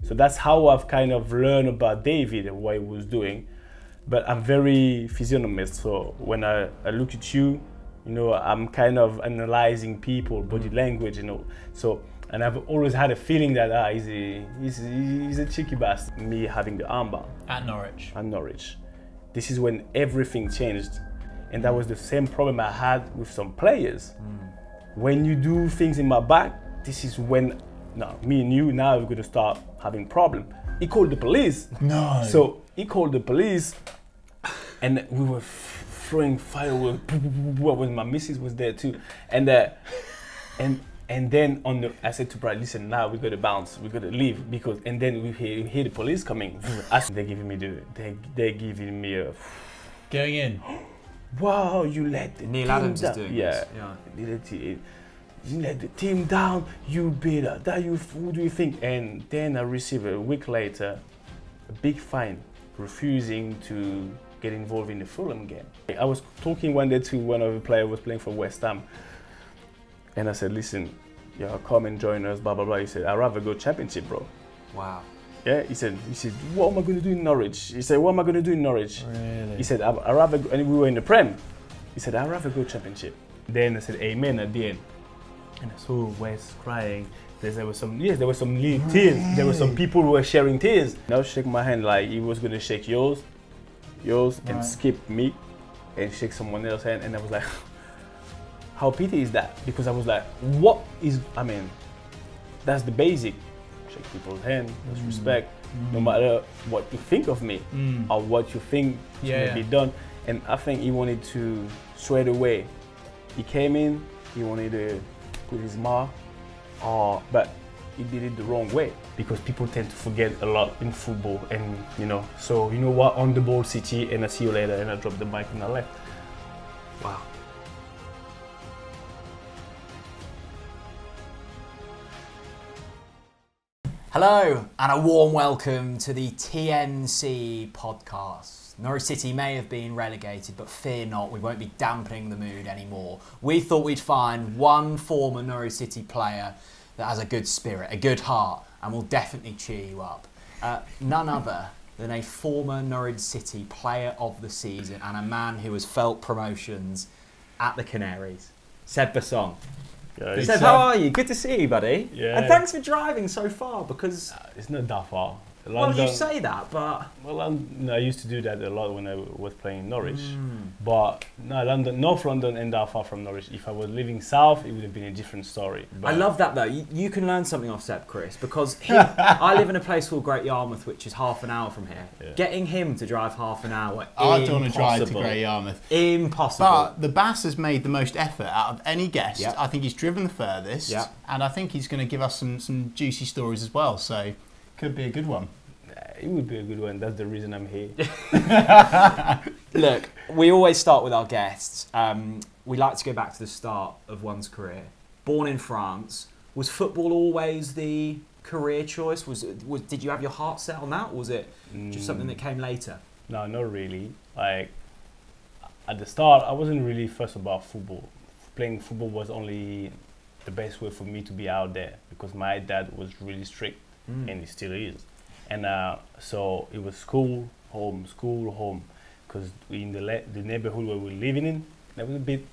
So that's how I've kind of learned about David and what he was doing. But I'm very physiognomist, so when I look at you, you know, I'm kind of analyzing people, body language, you know. So, and I've always had a feeling that he's a cheeky bastard. Me having the armband. At Norwich. At Norwich. This is when everything changed. And that was the same problem I had with some players. When you do things in my back, this is when, now me and you, now we're going to start having problem. He called the police. No. So he called the police and we were throwing fireworks. When my missus was there too. And then I said to Brad, listen, now we got to bounce, we got to leave, because, and then we hear the police coming. They're giving me a going in. Wow, you let the Neil team Adams down. is doing Yeah. this. You let the team down, you bitter, who do you think? And then I received a week later a big fine, refusing to get involved in the Fulham game. I was talking one day to one of the players who was playing for West Ham, and I said, listen, yeah, come and join us, blah, blah, blah. He said, I'd rather go Championship, bro. Wow. Yeah, he said, what am I going to do in Norwich? He said, what am I going to do in Norwich? Really? He said, I'd rather go, and we were in the Prem. He said, I'd rather go Championship. Then I said, amen at the end. And I saw Wes crying. There were some little tears. There were some people who were sharing tears. And I shake my hand like he was going to shake yours, and skip me, and shake someone else's hand. And I was like, how pity is that? Because I was like, that's the basic. Shake people's hand, that's respect, no matter what you think of me or what you think should be done. And I think he wanted to straight away. He came in, he wanted to put his mark, but he did it the wrong way, because people tend to forget a lot in football, and you know, so you know what, on the ball City, and I see you later, and I dropped the mic and I left. Wow. Hello and a warm welcome to the TNC podcast. Norwich City may have been relegated, but fear not, we won't be dampening the mood anymore. We thought we'd find one former Norwich City player that has a good spirit, a good heart, and will definitely cheer you up. None other than a former Norwich City player of the season and a man who has felt promotions at the Canaries, Seb Bassong. Seb, how are you? Good to see you, buddy. Yeah. And thanks for driving so far, because... It's not that far. Well, you say that, but... Well, I used to do that a lot when I was playing in Norwich. But no, North London ain't that far from Norwich. If I was living south, it would have been a different story. But I love that, though. You can learn something off Seb, Chris, because I live in a place called Great Yarmouth, which is half an hour from here. Yeah. Getting him to drive half an hour, I don't want to drive to Great Yarmouth. Impossible. But the Bass has made the most effort out of any guest. Yep. I think he's driven the furthest. Yep. And I think he's going to give us some juicy stories as well. So, could be a good one. It would be a good one. That's the reason I'm here. Look, we always start with our guests. We like to go back to the start of one's career. Born in France, was football always the career choice? Did you have your heart set on that, or was it just something that came later? No, not really. Like, at the start, I wasn't really fussed about football. Playing football was only the best way for me to be out there, because my dad was really strict, and he still is. And so it was school, home, because in the neighborhood where we were living in, that was a bit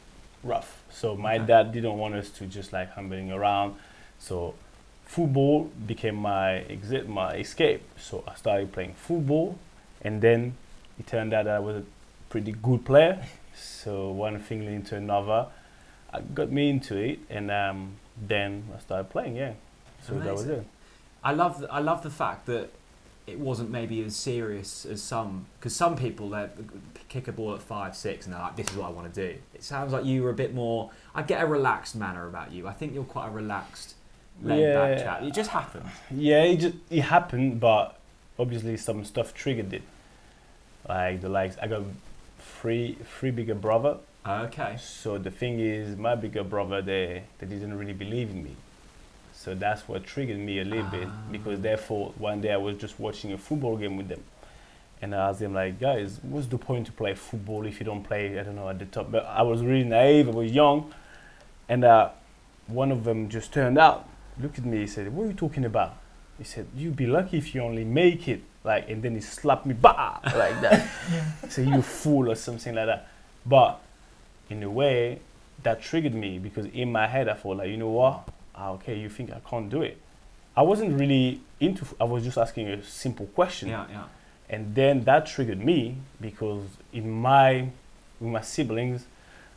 rough. So my dad didn't want us to just like humbling around. So football became my escape. So I started playing football, and then it turned out that I was a pretty good player. So one thing led to another, got me into it, and then I started playing. Yeah, so amazing. That was it. I love the fact that it wasn't maybe as serious as some, because some people they kick a ball at 5, 6 and they're like, this is what I want to do. It sounds like you were a bit more, I get a relaxed manner about you. I think you're quite a relaxed, laid back chap. It just happened. Yeah, it happened, but obviously some stuff triggered it. Like I got three bigger brother. Okay. So the thing is, my bigger brother, they didn't really believe in me. So that's what triggered me a little bit, because therefore one day I was just watching a football game with them, and I asked them like, guys, what's the point to play football if you don't play, I don't know, at the top? But I was really naive, I was young, and one of them just turned out, looked at me, he said, what are you talking about? He said, "You'd be lucky if you only make it." Like, and then he slapped me, bah, like that. He said, "You fool," or something like that. But in a way, that triggered me because in my head I thought, like, you know what? Okay, you think I can't do it? I wasn't really into. I was just asking a simple question. Yeah, yeah. And then that triggered me because with my siblings,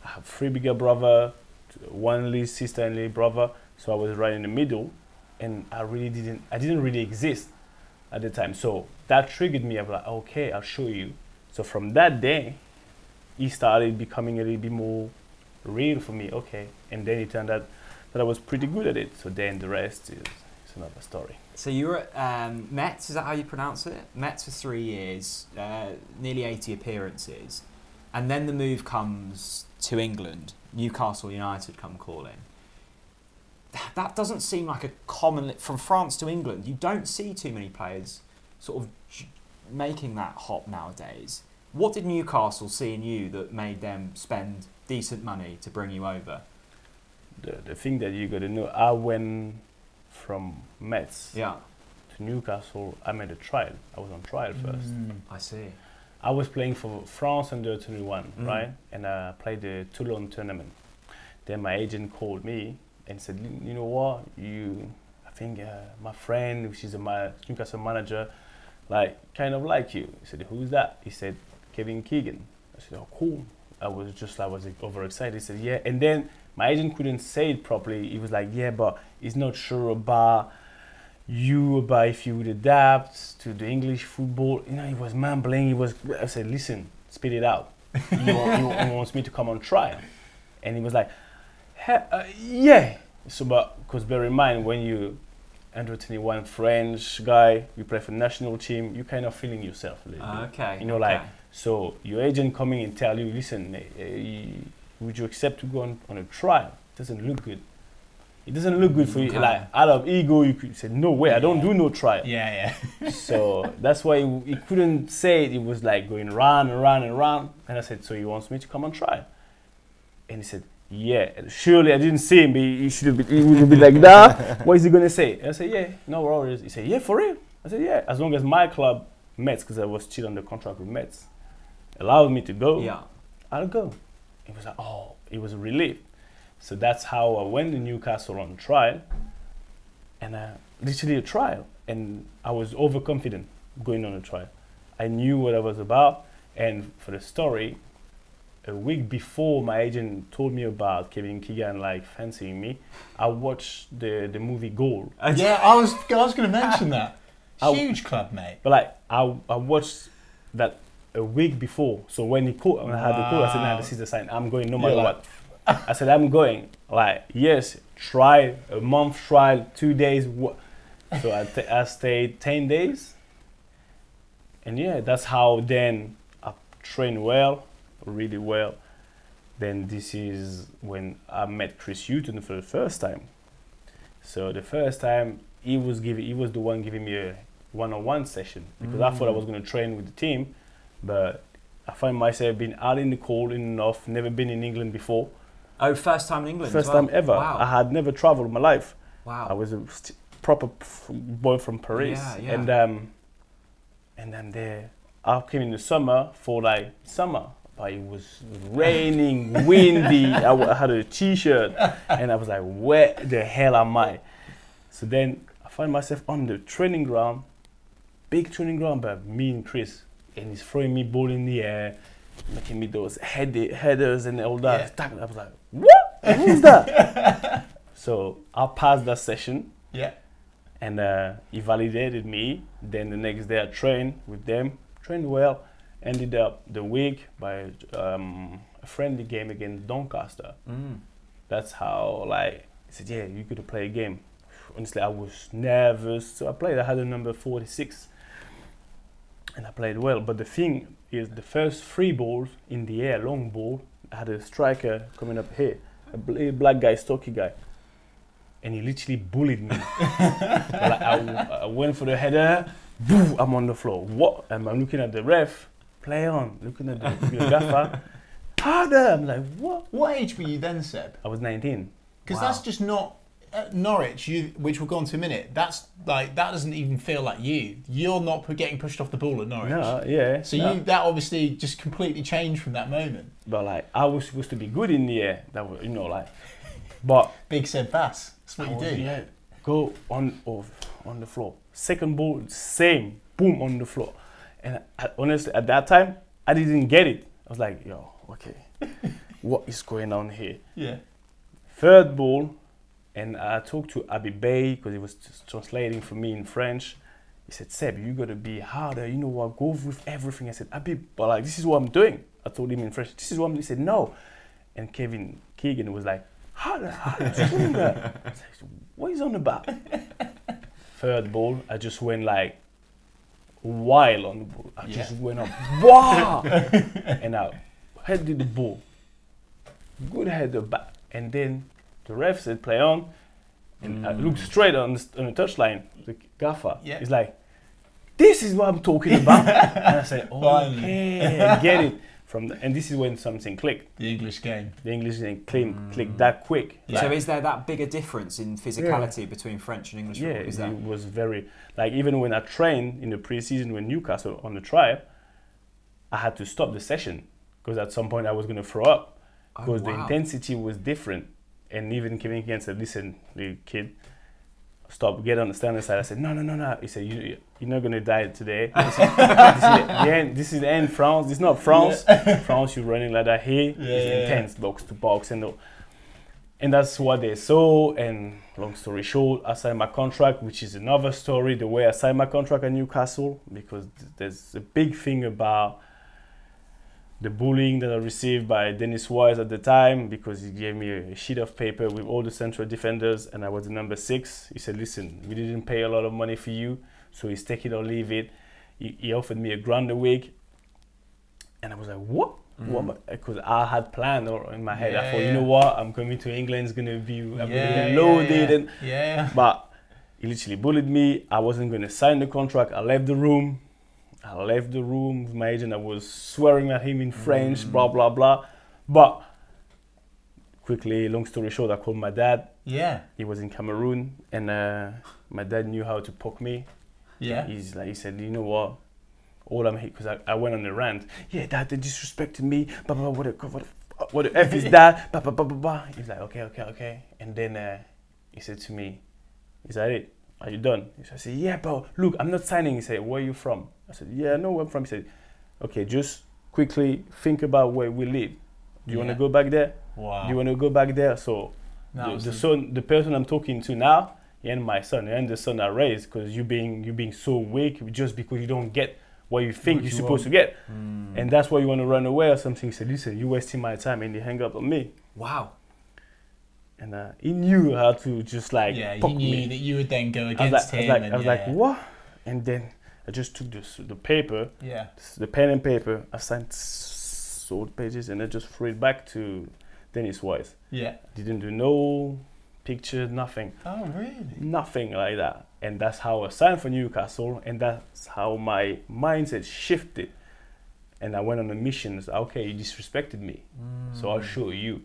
I have 3 bigger brother, 1 little sister and little brother. So I was right in the middle, and I didn't really exist at the time. So that triggered me. I was like, okay, I'll show you. So from that day, it started becoming a little bit more real for me. Okay, and then it turned out that I was pretty good at it. So then the rest is another story. So you were at Metz, is that how you pronounce it? Metz for 3 years, nearly 80 appearances, and then the move comes to England. Newcastle United come calling. That doesn't seem like a common, from France to England, you don't see too many players sort of making that hop nowadays. What did Newcastle see in you that made them spend decent money to bring you over? The thing that you got to know, I went from Metz to Newcastle. I made a trial. I was on trial first. I see. I was playing for France under 21, right? And I played the Toulon tournament. Then my agent called me and said, "You know what? I think my friend, she's a Newcastle manager, like kind of like you." He said, "Who's that?" He said, "Kevin Keegan." I said, "Oh, cool." I was overexcited. He said, "Yeah." And then my agent couldn't say it properly. He was like, "Yeah, but he's not sure about if you would adapt to the English football." You know, he was mumbling. I said, "Listen, spit it out. He wants me to come on trial." And he was like, "Yeah." So, because bear in mind, when you under 21 French guy, you play for the national team, you kind of feeling yourself a little bit. Okay. You know, like, so your agent coming and tell you, "Listen, would you accept to go on a trial?" It doesn't look good. It doesn't look good for you. Like, out of ego, you could say, "No way, I don't do no trial." Yeah. So that's why he couldn't say it. It was like going round and round and round. And I said, "So he wants me to come on trial?" And he said, "Yeah." Surely I didn't see him, but he would be like that. What is he gonna say? And I said, "Yeah, no worries." He said, "Yeah, for real?" I said, "Yeah, as long as my club, Metz, because I was still under contract with Metz, allowed me to go, I'll go." It was like, oh, it was a relief. So that's how I went to Newcastle on trial, and literally a trial. And I was overconfident going on a trial. I knew what I was about. And for the story, a week before my agent told me about Kevin Keegan like fancying me, I watched the movie Goal. Yeah, I was going to mention that. Huge club, mate. But like I watched that a week before. So when I had the call, I said, "Nah, this is the sign. I'm going no matter what." I said, "I'm going." Like, yes, try a month trial, 2 days. So I stayed 10 days. And yeah, that's how then I trained well, really well. Then this is when I met Chris Hutton for the first time. So the first time he was the one giving me a one-on-one session because I thought I was going to train with the team, but I find myself being out in the cold enough, never been in England before. Oh, first time in England? First time ever. Wow. I had never traveled in my life. Wow. I was a proper boy from Paris. Yeah. And then there, I came in the summer for like summer, but it was raining, windy. I had a t-shirt and I was like, where the hell am I? So then I find myself on the training ground, big training ground, but me and Chris, and he's throwing me ball in the air, making me those headers and all that. Yeah. I was like, what? Who's that? So I passed that session. Yeah. And he validated me. Then the next day I trained with them, trained well, ended up the week by a friendly game against Doncaster. That's how, like, he said, yeah, you could play a game. Honestly, I was nervous. So I played, I had a number 46. And I played well. But the thing is, the first 3 balls in the air, long ball, I had a striker coming up here, a black guy, stocky guy. And he literally bullied me. Like I went for the header, boom, I'm on the floor. What? I'm looking at the ref, play on, looking at the gaffer, harder. I'm like, what? What age were you then, Seb? I was 19. Because that's just not at Norwich, which we'll go on to in a minute, that doesn't even feel like you. You're not getting pushed off the ball at Norwich. No, yeah. So that obviously just completely changed from that moment. But like, I was supposed to be good in the air. That was, but big Seb Bass. That's what you do. Yeah, go on the floor. Second ball, same, boom on the floor. And honestly, at that time, I didn't get it. I was like, yo, okay, what is going on here? Yeah. Third ball, and I talked to Abi Bey because he was just translating for me in French. He said, Seb, you gotta be harder. You know what? Go with everything. I said, Abi, but like, this is what I'm doing. I told him in French, this is what I'm doing. He said, no. And Kevin Keegan was like, harder, stronger. I was like, what is on about? Third ball, I just went like wild on the ball. I just went up, wow! And I headed the ball. Good header back. And then the ref said, play on. And I looked straight on the touchline. The gaffer is like, this is what I'm talking about. And I said, okay, I get it. And this is when something clicked. The English game. The English game clicked that quick. Yeah. So is there that bigger difference in physicality between French and English football? Yeah, it was very, like even when I trained in the pre-season with Newcastle on the trial, I had to stop the session because at some point I was going to throw up because the intensity was different. And even Kevin Keegan said, listen, the kid, stop, get on the standing side. I said, no. He said, you're not going to die today. This is the end, France. This is not France. Yeah. France, you're running like that here. It's intense, box to box. And that's what they saw. And long story short, I signed my contract, which is another story, the way I signed my contract at Newcastle, because there's a big thing about the bullying that I received by Dennis Wise at the time, because he gave me a sheet of paper with all the central defenders and I was the number 6. He said, listen, we didn't pay a lot of money for you, so it's take it or leave it. He offered me £1,000 a week. And I was like, what? Because I had planned in my head. I thought, you know what? I'm coming to England, it's going to be loaded. But he literally bullied me. I wasn't going to sign the contract. I left the room with my agent. I was swearing at him in French, blah, blah, blah. But quickly, long story short, I called my dad. Yeah. He was in Cameroon, and my dad knew how to poke me. Yeah. He said, you know what? All I'm here, because I went on a rant. Yeah, dad, they disrespected me. Blah, blah, what the F is that? Blah, blah, blah, blah, blah. He's like, okay. And then he said to me, is that it? Are you done? I said, yeah, but look, I'm not signing. He said, where are you from? I said, yeah, I know where I'm from. He said, okay, just quickly think about where we live. Do you want to go back there? Wow. Do you want to go back there? So the person I'm talking to now, and my son, and the son I raised, because you being so weak just because you don't get what you think you're supposed to get. And that's why you want to run away or something. He said, listen, you're wasting my time, and he hung up on me. Wow. And he knew how to just like he knew that you would then go against him. I was like, what? And then I just took the paper, the pen and paper. I signed all the pages and I just threw it back to Dennis Wise. Yeah. Didn't do no picture, nothing. Oh, really? Nothing like that. And that's how I signed for Newcastle, and that's how my mindset shifted. And I went on a mission. Okay, you disrespected me, so I'll show you.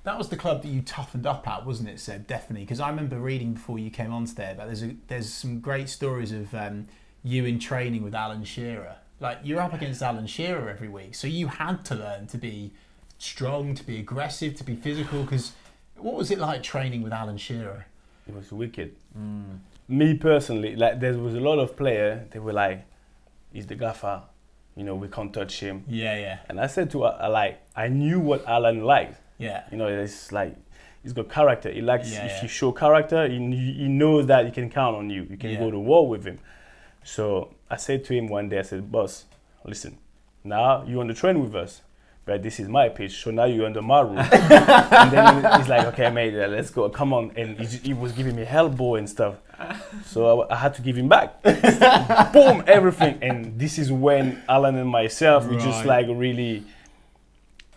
That was the club that you toughened up at, wasn't it, Seb? Definitely, because I remember reading before you came on today about there's some great stories of you in training with Alan Shearer. Like, you're up against Alan Shearer every week, so you had to learn to be strong, to be aggressive, to be physical. Because what was it like training with Alan Shearer? It was wicked. Me personally, like, there was a lot of players. They were like, "He's the gaffer, we can't touch him." Yeah. And I said to I knew what Alan liked. Yeah. It's like, he's got character. He likes, if you show character, he knows that he can count on you. You can go to war with him. So I said to him one day, I said, boss, listen, now you want to train with us, but this is my pitch, so now you're under my roof. And then he's like, okay, mate, let's go, come on. And he was giving me elbow and stuff. So I had to give him back. Boom, everything. And this is when Alan and myself, we just like really,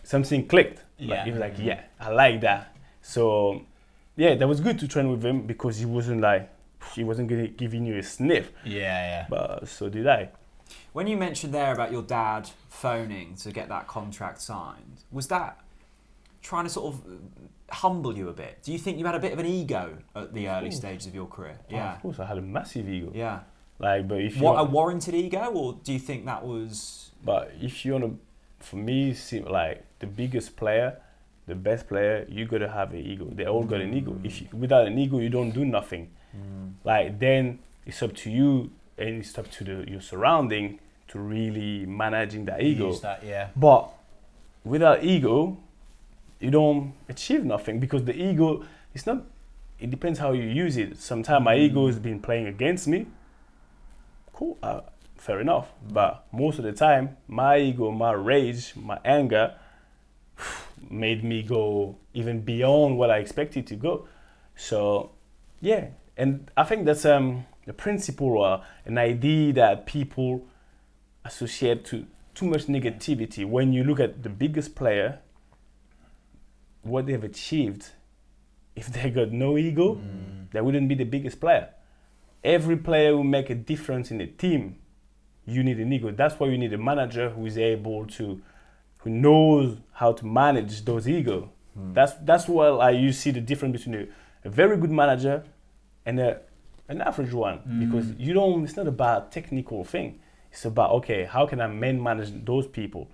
something clicked. He was like, yeah, I like that. So, yeah, that was good to train with him because he wasn't giving you a sniff. Yeah. But so did I. When you mentioned there about your dad phoning to get that contract signed, was that trying to sort of humble you a bit? Do you think you had a bit of an ego at the early stages of your career? Yeah, of course, I had a massive ego. Yeah. Like, but if you what, a warranted ego, or do you think that was? But if you want to, for me, see, like the biggest player, the best player, you gotta have an ego. They all got an ego. If you, without an ego, you don't do nothing. Like then it's up to you, and it's up to your surrounding to really managing that ego. Use that, yeah. But without ego, you don't achieve nothing, because the ego, it's not. It depends how you use it. Sometimes my ego has been playing against me. Cool, fair enough. But most of the time, my ego, my rage, my anger made me go even beyond what I expected to go. So, yeah. And I think that's a principle or an idea that people associate to too much negativity. When you look at the biggest player, what they've achieved, if they got no ego, they wouldn't be the biggest player. Every player will make a difference in a team. You need an ego. That's why you need a manager who is able to, who knows how to manage those ego. That's why you see the difference between a very good manager and an average one, because you don't. It's not about technical thing. It's about, okay, how can I manage those people?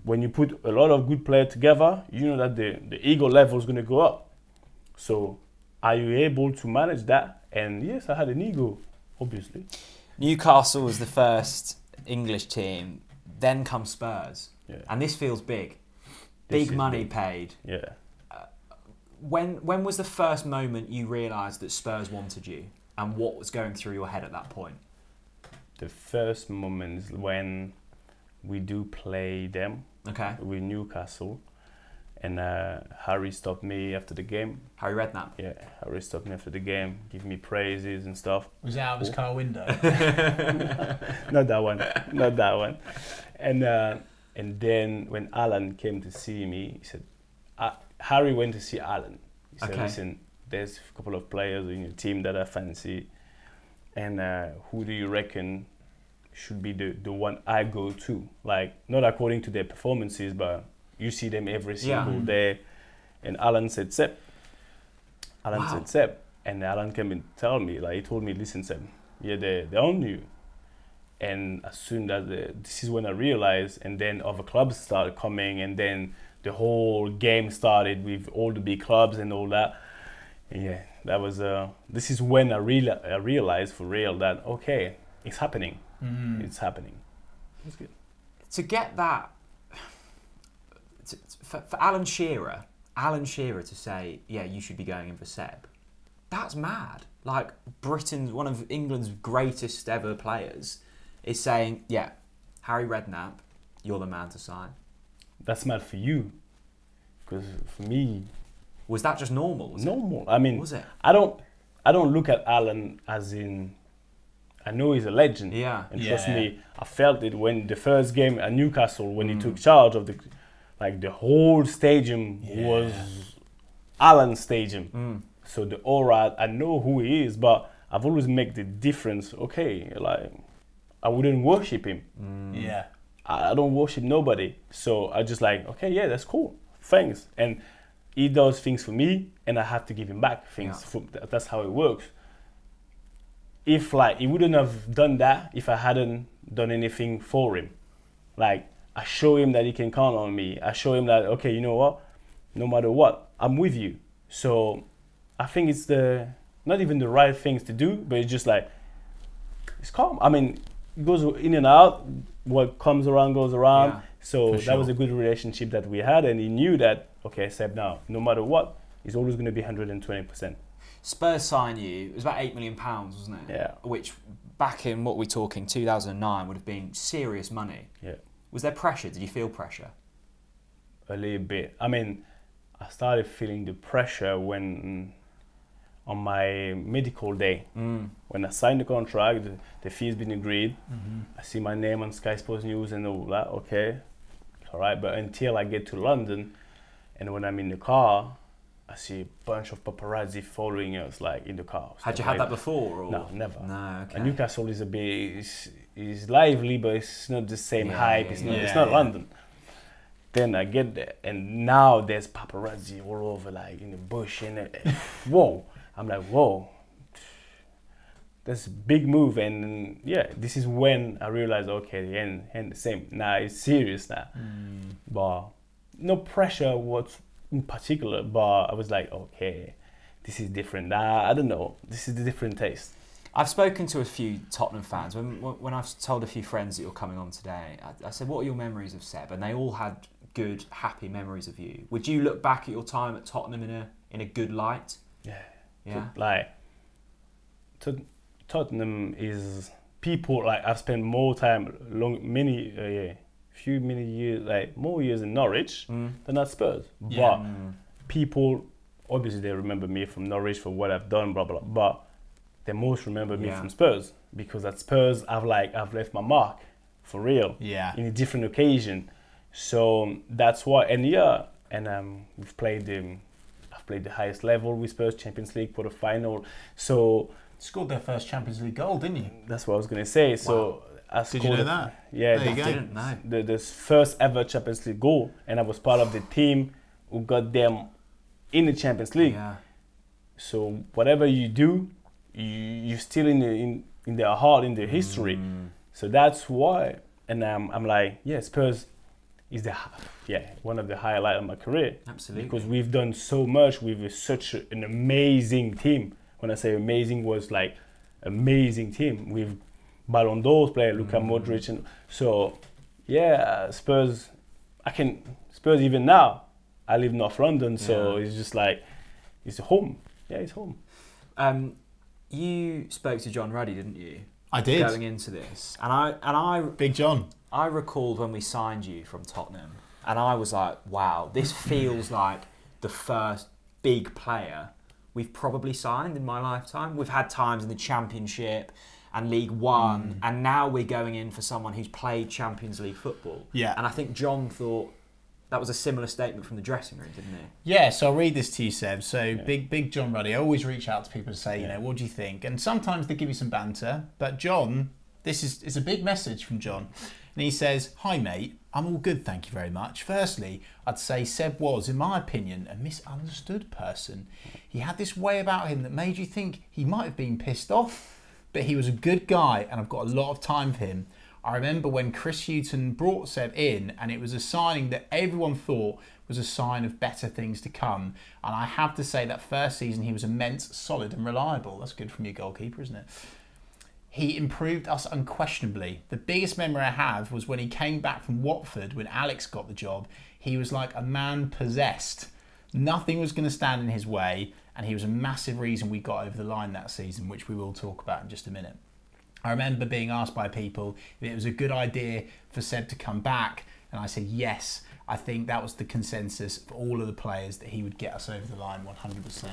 When you put a lot of good players together, you know that the ego level is going to go up. So are you able to manage that? And yes, I had an ego, obviously. Newcastle was the first English team, then comes Spurs. Yeah. And this feels big. This Big is money big. paid. Yeah. When was the first moment you realised that Spurs wanted you? And what was going through your head at that point? The first moment is when we do play them with Newcastle. And Harry stopped me after the game. Harry Redknapp? Yeah, Harry stopped me after the game, give me praises and stuff. Was it out of his car window? Not that one, not that one. And then when Alan came to see me, he said, Harry went to see Alan. He said, listen, there's a couple of players in your team that I fancy. And who do you reckon should be the one I go to? Like, not according to their performances, but you see them every single day. And Alan said, Seb. Alan said, Seb. And Alan came and he told me, listen, Seb, yeah, they're on you. And as soon as this is when I realized, and then other clubs started coming, and then the whole game started with all the big clubs and all that. And yeah, that was, this is when I realized for real that, okay, it's happening. It's happening. It's good. To get that, for Alan Shearer to say, yeah, you should be going in for Seb, that's mad. Like, one of England's greatest ever players, is saying, yeah, Harry Redknapp, you're the man to sign. That's mad for you, because for me, was that just normal? Normal. I mean, was it? I don't look at Alan as in, I know he's a legend. Yeah. And trust me, I felt it when the first game at Newcastle, when he took charge of the whole stadium was Alan's stadium. So the aura, I know who he is, but I've always made the difference. Okay, like, I wouldn't worship him. Yeah. I don't worship nobody. So I just like, okay, yeah, that's cool. Thanks. And he does things for me, and I have to give him back things. That's how it works. If he wouldn't have done that if I hadn't done anything for him. Like, I show him that he can count on me. I show him that, okay, you know what? No matter what, I'm with you. So I think it's not even the right things to do, but it's just like, it's calm. I mean, it goes in and out. What comes around goes around. Yeah, so that was a good relationship that we had, and he knew that, okay, Seb, now, no matter what, he's always going to be 120%. Spurs signed you, it was about £8 million, wasn't it? Yeah. Which, back in, what we're talking, 2009, would have been serious money. Yeah. Was there pressure? Did you feel pressure? A little bit. I mean, I started feeling the pressure when, on my medical day, when I signed the contract, the fee's been agreed. I see my name on Sky Sports News and all that, okay, all right. But until I get to London, and when I'm in the car, I see a bunch of paparazzi following us, like, in the car. Had you had that before? Or? No, never. No, okay. And Newcastle is a bit, is lively, but it's not the same hype. It's not London. Then I get there, and now there's paparazzi all over, like in the bush, and whoa! I'm like, whoa, that's a big move, and yeah, this is when I realized, okay, the end the same. Now it's serious now, but no pressure was in particular, but I was like, okay, this is different. I don't know, this is a different taste. I've spoken to a few Tottenham fans. When I've told a few friends that you're coming on today, I said, what are your memories of Seb? And they all had good, happy memories of you. Would you look back at your time at Tottenham in a good light? Yeah. Like, Tottenham is people, like, I've spent more time, many years, like more years in Norwich than at Spurs. But people, obviously they remember me from Norwich for what I've done, blah, blah, blah. But they most remember me from Spurs, because at Spurs I've left my mark for real. Yeah. In a different occasion. So that's why, and we've played I've played the highest level with Spurs, Champions League for the final. So scored their first Champions League goal, didn't you? That's what I was gonna say. Wow. So did you know that? Yeah, there you go. Didn't know. The first ever Champions League goal, and I was part of the team who got them in the Champions League. Yeah. So whatever you do, you're still in their heart, in their history. So that's why, and I'm like, yeah, Spurs is one of the highlights of my career. Absolutely. Because we've done so much with such an amazing team. When I say amazing, was like amazing team with Ballon d'Or player Luka Modric, and so yeah, Spurs even now. I live in North London, so it's just like it's home. Yeah, it's home. You spoke to John Ruddy, didn't you? I did. Going into this, and I Big John. I recalled when we signed you from Tottenham, and I was like, wow, this feels like the first big player we've probably signed in my lifetime. We've had times in the Championship and League One, and now we're going in for someone who's played Champions League football. Yeah. And I think John thought that was a similar statement from the dressing room, didn't he? Yeah, so I'll read this to you, Seb. So big John Ruddy. I always reach out to people to say, you know, what do you think? And sometimes they give you some banter, but John, this is a big message from John. And he says, hi mate, I'm all good, thank you very much. Firstly, I'd say Seb was, in my opinion, a misunderstood person. He had this way about him that made you think he might have been pissed off, but he was a good guy and I've got a lot of time for him. I remember when Chris Hughton brought Seb in, and it was a signing that everyone thought was a sign of better things to come. And I have to say that first season he was immense, solid and reliable. That's good from your goalkeeper, isn't it? He improved us unquestionably. The biggest memory I have was when he came back from Watford when Alex got the job. He was like a man possessed. Nothing was going to stand in his way, and he was a massive reason we got over the line that season, which we will talk about in just a minute. I remember being asked by people if it was a good idea for Seb to come back, and I said yes. I think that was the consensus for all of the players, that he would get us over the line 100%.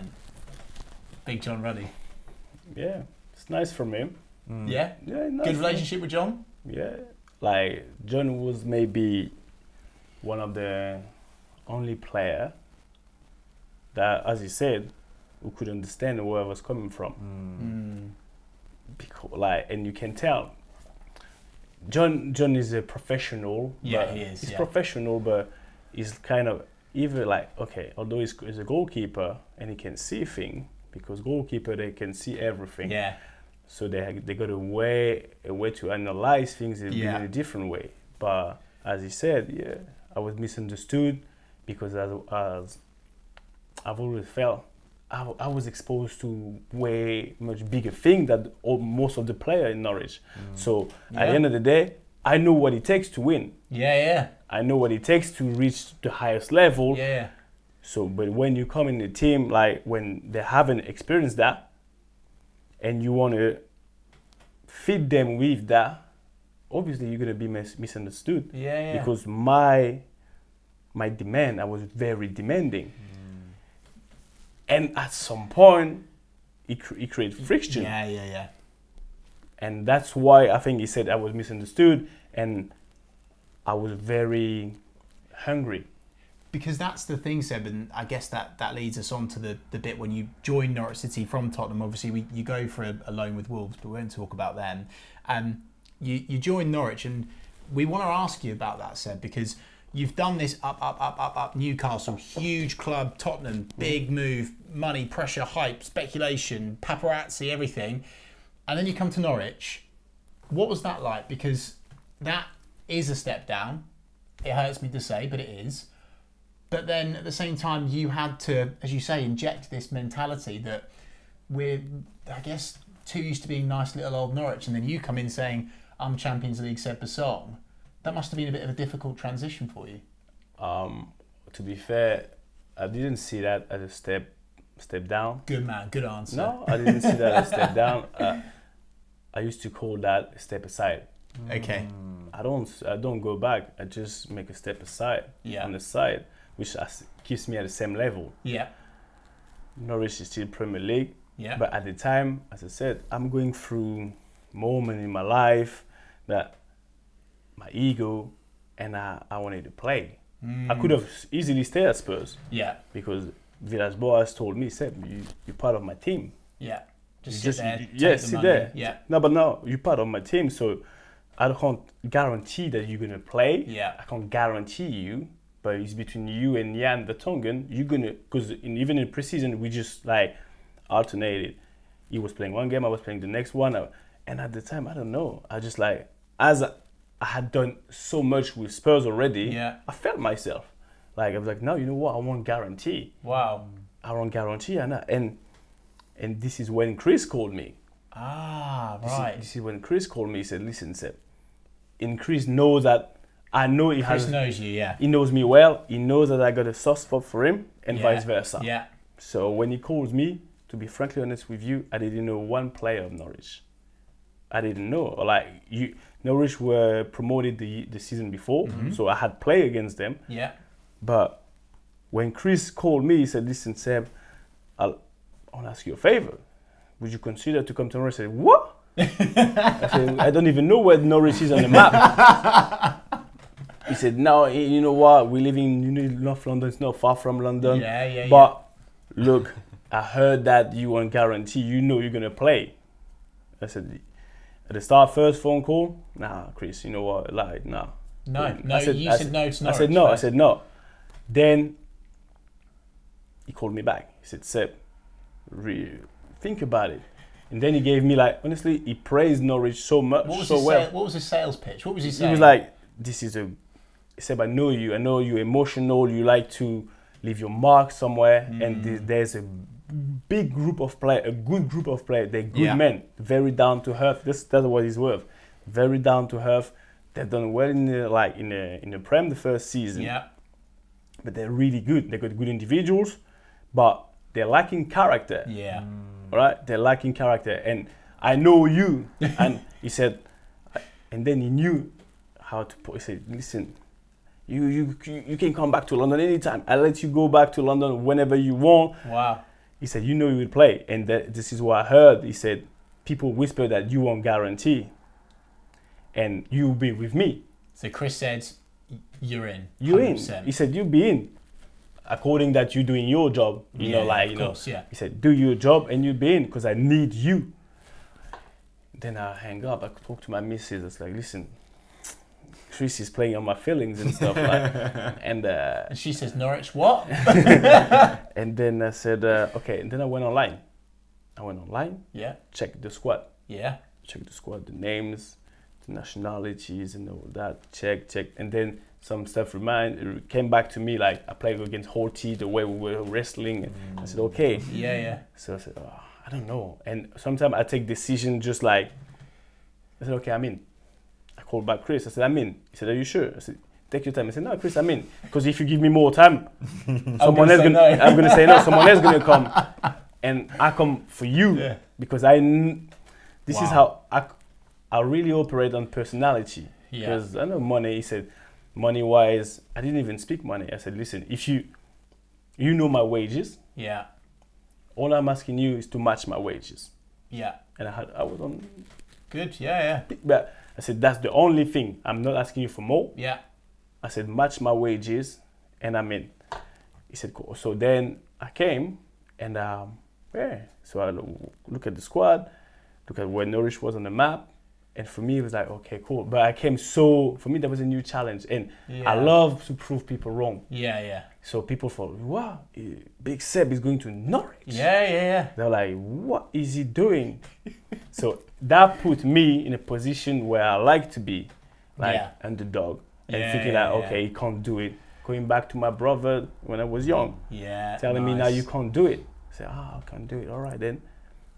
Big John Ruddy. Yeah, it's nice from him. Yeah? Yeah, nice. Good relationship with John? Yeah, like John was maybe one of the only player that, as you said, who could understand where I was coming from. Because, like, and you can tell John is a professional. Yeah, he is. He's professional, but he's kind of even like, okay, although he's a goalkeeper and he can see things, because goalkeeper, they can see everything. Yeah. So they got a way to analyze things in a different way. But as he said, I was misunderstood, because as I've always felt I was exposed to way much bigger thing than most of the players in Norwich. So at the end of the day, I know what it takes to win. I know what it takes to reach the highest level. So, but when you come in a team, like when they haven't experienced that, and you want to feed them with that, obviously you're gonna be misunderstood. Because my demand, I was very demanding. And at some point, it created friction. And that's why I think he said I was misunderstood, and I was very hungry. Because that's the thing, Seb, and I guess that leads us on to the bit when you join Norwich City from Tottenham. Obviously, you go for a loan with Wolves, but we won't talk about them. You join Norwich, and we want to ask you about that, Seb, because you've done this up. Newcastle, huge club. Tottenham, big move, money, pressure, hype, speculation, paparazzi, everything. And then you come to Norwich. What was that like? Because that is a step down. It hurts me to say, but it is. But then at the same time, you had to, as you say, inject this mentality that we're, I guess, too used to being nice little old Norwich, and then you come in saying, I'm Champions League Seb Bassong. That must have been a bit of a difficult transition for you. To be fair, I didn't see that as a step down. Good man, good answer. No, I didn't see that as a step down. I used to call that a step aside. Okay. I don't go back. I just make a step aside on the side, which keeps me at the same level. Yeah. Norwich is still Premier League. Yeah. But at the time, as I said, I'm going through moment in my life that my ego and I wanted to play. I could have easily stayed at Spurs. Yeah. Because Villas-Boas told me, Seb, you're part of my team. Yeah. Just sit there. Yeah. No, but no, you're part of my team, so I can't guarantee that you're gonna play. Yeah. I can't guarantee you, but it's between you and Jan Vertonghen. You're gonna, because even in preseason we just like alternated. He was playing one game, I was playing the next one, and at the time I don't know. I just like as I had done so much with Spurs already. Yeah. I felt myself like I was like, no, you know what? I want guarantee. Wow. I want guarantee, and this is when Chris called me. Ah, right. This is when Chris called me. He said, listen, Seb. And Chris knows that I know he Chris knows you, yeah. He knows me well. He knows that I got a soft spot for him and vice versa. Yeah. So when he calls me, to be frankly honest with you, I didn't know one player of Norwich. I didn't know. Like Norwich were promoted the season before, so I had played against them. Yeah. But when Chris called me, he said, listen, Seb, I want to ask you a favor. Would you consider to come to Norwich? I said, what? I said, I don't even know where Norwich is on the map. He said, no, you know what? We live in North London. It's not far from London. But look, I heard that you won't guarantee. You know you're going to play. I said, at the start, first phone call, nah, Chris, you know what? I lied, nah. No, I said, you said no to Norwich. I said no. Then he called me back. He said, Seb, think about it. And then he gave me honestly, he praised Norwich so much, what was his sales pitch? What was he saying? He was like, Seb, I know you're emotional, you like to leave your mark somewhere, and there's a big group of players, a good group of players, they're good men, very down to earth, that's what he's worth, very down to earth, they've done well in the Prem the first season, but they're really good, they've got good individuals, but they're lacking character. Yeah. All right, they're lacking character, and I know you. And he said, and then he knew how to put. He said, listen, you can come back to London anytime. I'll let you go back to London whenever you want. Wow. He said, you know you will play, and this is what I heard. He said, people whisper that you won't guarantee, and you'll be with me. So Chris said, you're in. 100%. You're in. He said, you'll be in. According that you're doing your job, you know. He said, do your job and you'll be in because I need you. Then I hang up. I talk to my missus. It's like, listen, Chris is playing on my feelings and stuff. And she says, Norwich, what? And then I said, okay. And then I went online. Yeah. Checked the squad. Yeah. Checked the squad, the names, the nationalities, and all that. Check. And then some stuff came back to me, like I played against Horty, the way we were wrestling. And I said, okay. Yeah. So I said, I don't know. And sometimes I take decisions just like, I said, okay, I'm in. I called back Chris. I said, I'm in. He said, are you sure? I said, take your time. I said, no, Chris, I'm in. Because if you give me more time, I'm going to say no. Someone else is going to come. And I come for you because this is how I really operate on personality. Because I know money. He said, money-wise, I didn't even speak money. I said, listen, if you know my wages, all I'm asking you is to match my wages. Yeah. And I was on. Good, yeah. But I said, that's the only thing. I'm not asking you for more. Yeah. I said, match my wages, and I'm in. He said, cool. So then I came, and so I look at the squad, look at where Norwich was on the map, And for me, it was like, okay, cool. But I came for me, that was a new challenge. And I Yeah. love to prove people wrong. Yeah. So people thought, wow, Big Seb is going to Norwich. Yeah. They're like, what is he doing? So that put me in a position where I like to be, like underdog. And thinking like, okay, he can't do it. Going back to my brother when I was young. Yeah. Telling me now you can't do it. I said, I can't do it. All right then.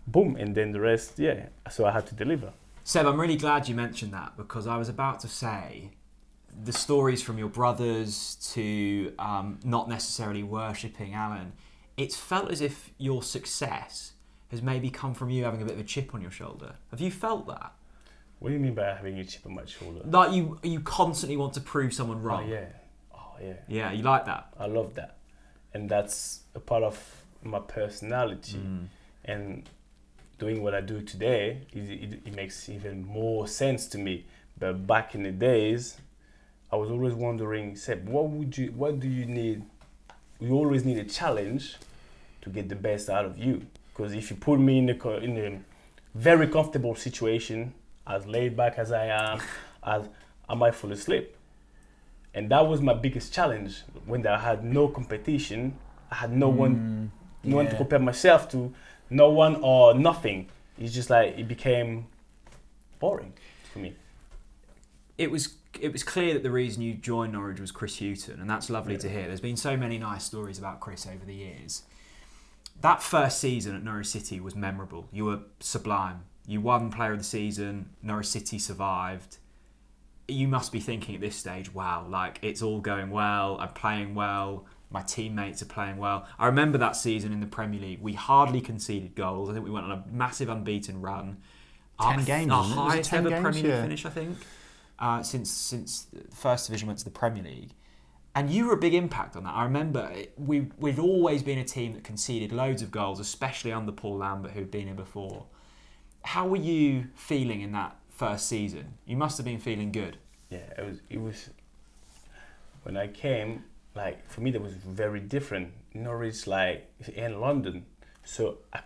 Boom. And then the rest, So I had to deliver. Seb, I'm really glad you mentioned that, because I was about to say the stories from your brothers to not necessarily worshipping Alan, it's felt as if your success has maybe come from you having a bit of a chip on your shoulder. Have you felt that? What do you mean by having a chip on my shoulder? Like you constantly want to prove someone wrong. Oh yeah. Yeah, you like that? I love that. And that's a part of my personality. And doing what I do today, it makes even more sense to me. But back in the days, I was always wondering, Seb, what do you need? You always need a challenge to get the best out of you. Because if you put me in a very comfortable situation, as laid back as I am, I might fall asleep. And that was my biggest challenge. When I had no competition, I had no one to compare myself to, no one or nothing. It's just like, it became boring for me. It was clear that the reason you joined Norwich was Chris Hughton, and that's lovely to hear. There's been so many nice stories about Chris over the years. That first season at Norwich City was memorable. You were sublime. You won Player of the Season. Norwich City survived. You must be thinking at this stage, wow, like it's all going well. I'm playing well. My teammates are playing well. I remember that season in the Premier League. We hardly conceded goals. I think we went on a massive unbeaten run. 10 games, our wasn't it? highest 10 ever games? Premier League Yeah. finish, I think, since the First Division went to the Premier League. And you were a big impact on that. I remember we'd always been a team that conceded loads of goals, especially under Paul Lambert, who'd been here before. How were you feeling in that first season? You must have been feeling good. Yeah, it was when I came, like for me that was very different. Norwich, like in London, so I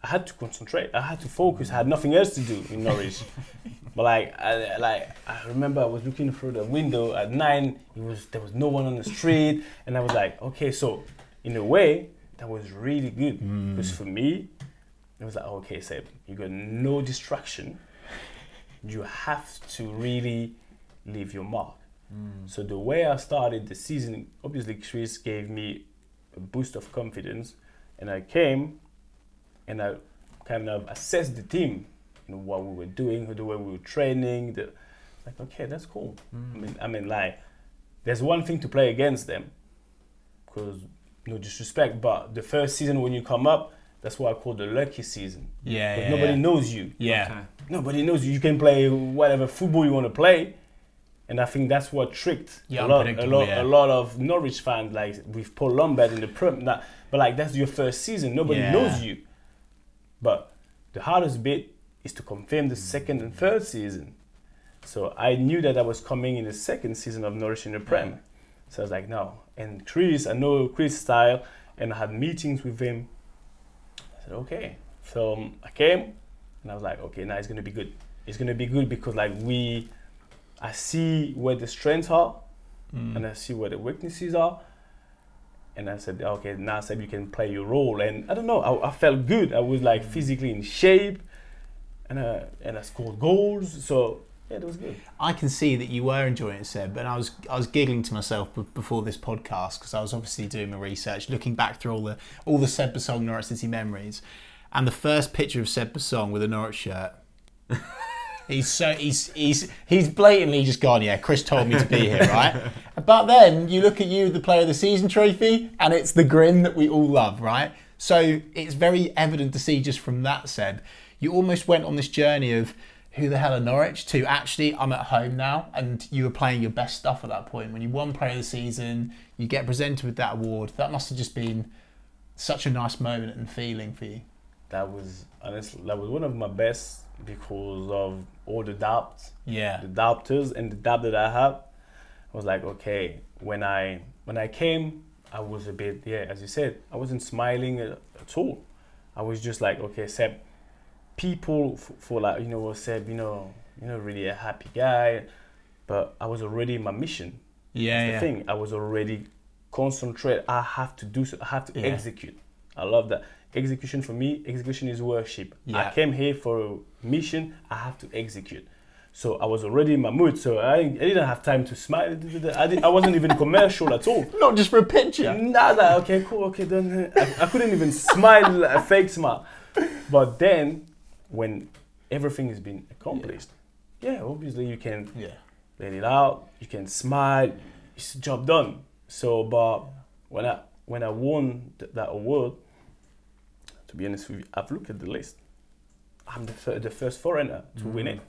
had to concentrate, I had to focus, I had nothing else to do in Norwich. But I remember I was looking through the window at 9, there was no one on the street, and I was like, okay, so in a way that was really good, because for me it was like, okay, Seb, you got no distraction, you have to really leave your mark. So the way I started the season, obviously Chris gave me a boost of confidence, and I came and I kind of assessed the team, what we were doing, the way we were training. Like, okay, that's cool. I mean, like, there's one thing to play against them, because no disrespect, but the first season when you come up, that's what I call the lucky season. Yeah. Nobody knows you. Yeah. Okay. Nobody knows you. You can play whatever football you want to play. And I think that's what tricked a lot of Norwich fans, like with Paul Lambert in the Prem. But like, that's your first season. Nobody knows you. But the hardest bit is to confirm the second and third season. So I knew that I was coming in the second season of Norwich in the Prem. So I was like, no. And Chris, I know Chris' style, and I had meetings with him. I said, okay. So I came, and I was like, okay, now it's going to be good. It's going to be good because like I see where the strengths are, and I see where the weaknesses are. And I said, okay, now Seb, you can play your role. And I don't know, I felt good. I was like physically in shape, and I scored goals. So yeah, it was good. I can see that you were enjoying it, Seb, and I was giggling to myself before this podcast, because I was obviously doing my research, looking back through all the Seb Bassong Norwich City memories, and the first picture of Seb Bassong with a Norwich shirt. He's blatantly just gone, yeah, Chris told me to be here, right? But then you look at you, the Player of the Season trophy, and it's the grin that we all love, right? So it's very evident to see just from that, Seb, you almost went on this journey of who the hell are Norwich to actually I'm at home now, and you were playing your best stuff at that point. When you won Player of the Season, you get presented with that award. That must have just been such a nice moment and feeling for you. That was one of my best, because of all the doubts, the doubters, and the doubt that I have. I was like, okay, when I came, I was a bit, as you said, I wasn't smiling at all. I was just like, okay, Seb, people for like, said, really a happy guy, but I was already in my mission. Yeah, That's the thing. I was already concentrated. I have to do so. I have to execute. I love that. Execution for me, execution is worship. Yeah. I came here for a mission. I have to execute. So I was already in my mood. So I didn't have time to smile. I wasn't even commercial at all. Not just for a picture. Nada. Okay, cool. Okay, done. I couldn't even smile, a fake smile. But then, when everything has been accomplished, obviously you can let it out. You can smile. It's the job done. So, but when I won that award, to be honest with you, I've looked at the list. I'm the first foreigner to win it.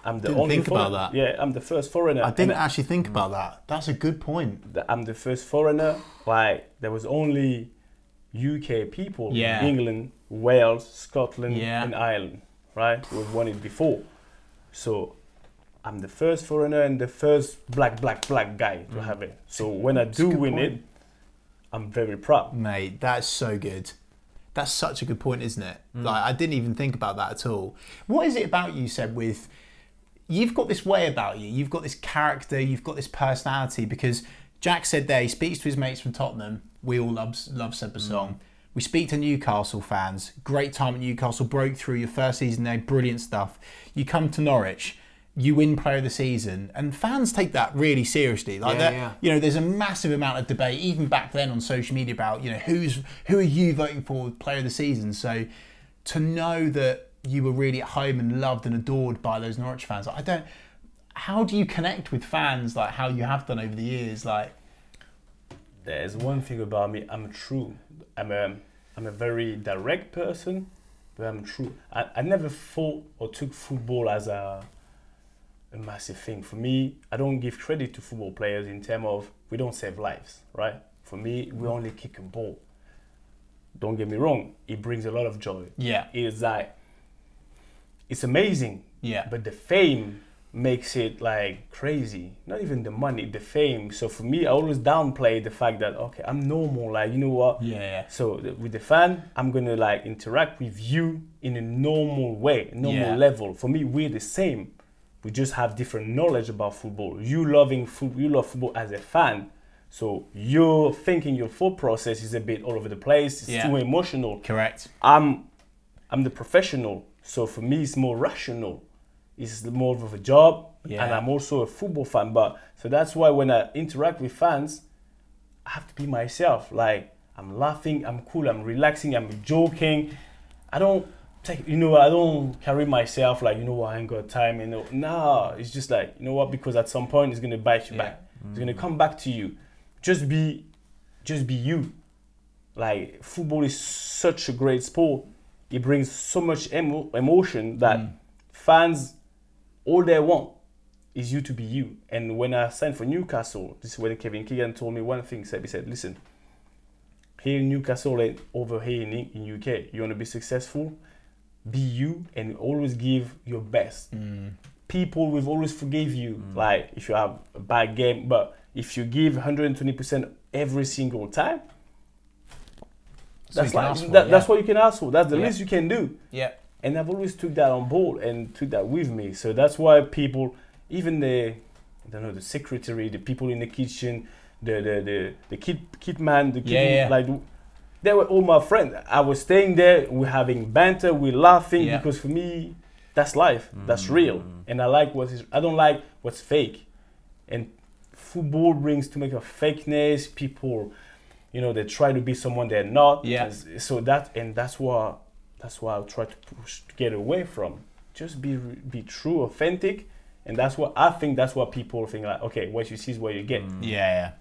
I'm the only think about that. Yeah, I'm the first foreigner. I didn't actually think about that. That's a good point. I'm the first foreigner. Like, there was only UK people, England, Wales, Scotland, and Ireland, right? Who have won it before. So I'm the first foreigner and the first black guy to have it. So when I do win it, I'm very proud. Mate, that's so good. That's such a good point, isn't it? Like, I didn't even think about that at all. What is it about you, Seb, you've got this way about you, you've got this character, you've got this personality, because Jack said there, he speaks to his mates from Tottenham. We all love Seb Bassong. We speak to Newcastle fans. Great time at Newcastle, broke through your first season there, brilliant stuff. You come to Norwich, you win Player of the Season, and fans take that really seriously. Like there's a massive amount of debate, even back then on social media, about who are you voting for Player of the Season. So to know that you were really at home and loved and adored by those Norwich fans, how do you connect with fans like how you have done over the years? Like, there's one thing about me, I'm true. I'm a very direct person, but I'm true. I never thought or took football as a massive thing. For me, I don't give credit to football players in terms of we don't save lives, right? For me, we only kick a ball. Don't get me wrong, it brings a lot of joy. Yeah. It's like, it's amazing. Yeah. But the fame makes it like crazy. Not even the money, the fame. So for me, I always downplay the fact that, okay, I'm normal, like, you know what? Yeah. So with the fan, I'm gonna like interact with you in a normal way, normal level. For me, we're the same. We just have different knowledge about football. You love football as a fan. So your thinking, your thought process is a bit all over the place. It's too emotional. Correct. I'm the professional. So for me, it's more rational. It's more of a job, and I'm also a football fan. But so that's why when I interact with fans, I have to be myself. Like, I'm laughing, I'm cool, I'm relaxing, I'm joking. I don't carry myself like, I ain't got time. No, it's just like, you know what? Because at some point it's gonna bite you back. It's gonna come back to you. Just be you. Like, football is such a great sport. It brings so much emotion that fans, all they want is you to be you. And when I signed for Newcastle, this is when Kevin Keegan told me one thing. He said, listen, here in Newcastle and over here in UK, you want to be successful, be you and always give your best. People will always forgive you, like if you have a bad game, but if you give 120% every single time, that's what you can ask for. That's the least you can do. Yeah. And I've always took that on board and took that with me. So that's why people, even the secretary, the people in the kitchen, the kid man, the kid, like, they were all my friends. I was staying there, we're having banter, we're laughing, because for me, that's life, that's real. And I don't like what's fake. And football brings too much of fakeness. People, they try to be someone they're not. Yeah. So that's why I try to push to get away from. Just be true, authentic, and that's what people think, like, okay, what you see is what you get. Yeah.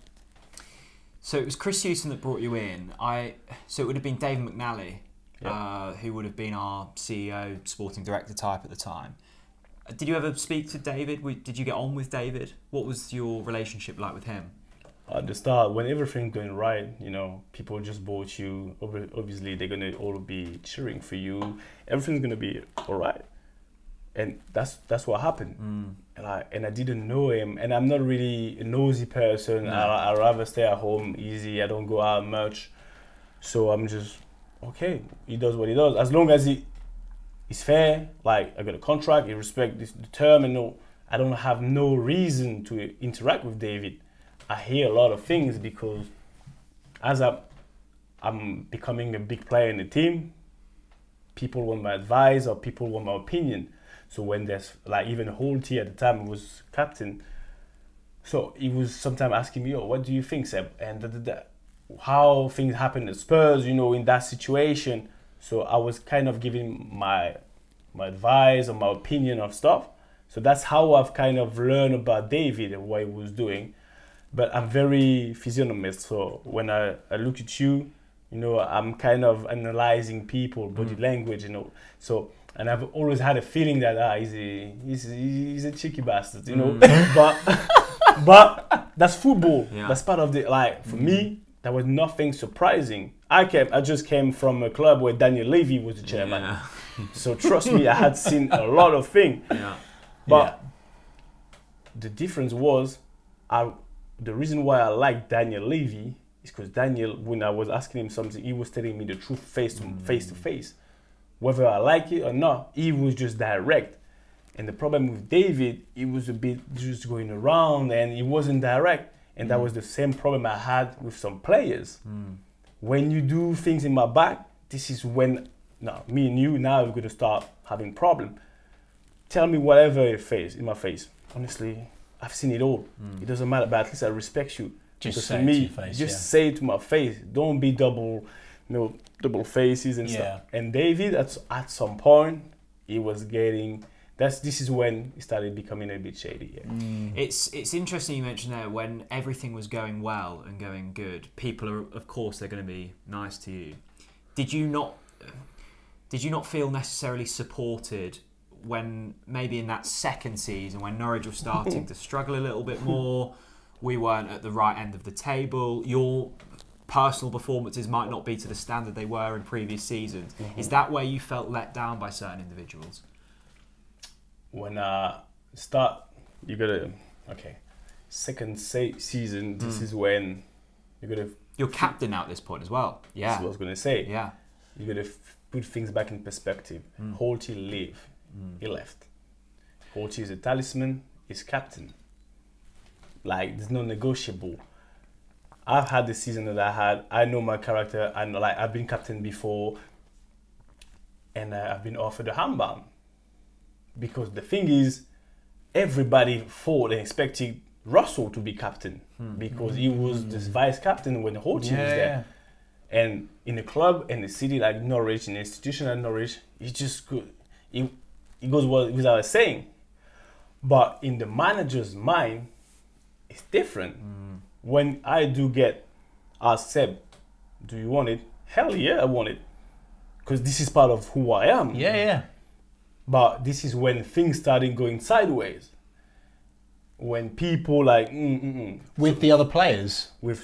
So it was Chris Hughton that brought you in. So it would have been David McNally, who would have been our CEO, sporting director type at the time. Did you ever speak to David? Did you get on with David? What was your relationship like with him? At the start, when everything's going right, people just bought you. Obviously, they're gonna all be cheering for you. Everything's gonna be all right, and that's what happened. And I didn't know him, and I'm not really a nosy person. I rather stay at home, easy. I don't go out much, so I'm just okay. He does what he does. As long as it's fair. Like I got a contract, you respect this the term, and no, I don't have no reason to interact with David. I hear a lot of things because as I'm becoming a big player in the team, people want my advice or people want my opinion. So when there's like even Holty at the time was captain, so he was sometimes asking me, "Oh, what do you think, Seb?" And how things happen at Spurs, in that situation. So I was kind of giving my advice or my opinion of stuff. So that's how I've kind of learned about David and what he was doing. But I'm very physiognomist. So when I look at you, I'm kind of analyzing people, body language, So, and I've always had a feeling that he's a cheeky bastard, but that's football. Yeah. That's part of the for me. There was nothing surprising. I just came from a club where Daniel Levy was the chairman. Yeah. So trust me, I had seen a lot of things. Yeah. But the difference was, the reason why I liked Daniel Levy is because Daniel, when I was asking him something, he was telling me the truth face to face. Whether I like it or not, he was just direct. And the problem with David, he was a bit just going around and he wasn't direct. And that was the same problem I had with some players. When you do things in my back, this is when me and you now we're going to start having problem. Tell me whatever in my face. Honestly, I've seen it all. It doesn't matter, but at least I respect you. Just say it to your face. Just say it to my face. Don't be double faces and stuff. And David, at some point, he was getting. This is when it started becoming a bit shady. Yeah. It's interesting you mentioned there when everything was going well and going good. People are, of course, they're going to be nice to you. Did you not feel necessarily supported when maybe in that second season when Norwich was starting to struggle a little bit more? We weren't at the right end of the table. Your personal performances might not be to the standard they were in previous seasons. Is that where you felt let down by certain individuals? When I start, you gotta second season. This is when you gotta. You're captain now at this point as well. Yeah, that's what I was gonna say. Yeah, you gotta put things back in perspective. Holty he left. Holty is a talisman. He's captain. Like there's no negotiable. I've had the season that I had. I know my character. I know I've been captain before, and I've been offered a handband. Because the thing is, everybody thought and expected Russell to be captain because he was the vice captain when Holty was there. Yeah. And in a club and a city like Norwich, in an institution like Norwich, he just could. He goes without saying. But in the manager's mind, it's different. When I do get asked, Seb, do you want it? Hell yeah, I want it. Because this is part of who I am. Yeah. But this is when things started going sideways. When people with the other players, with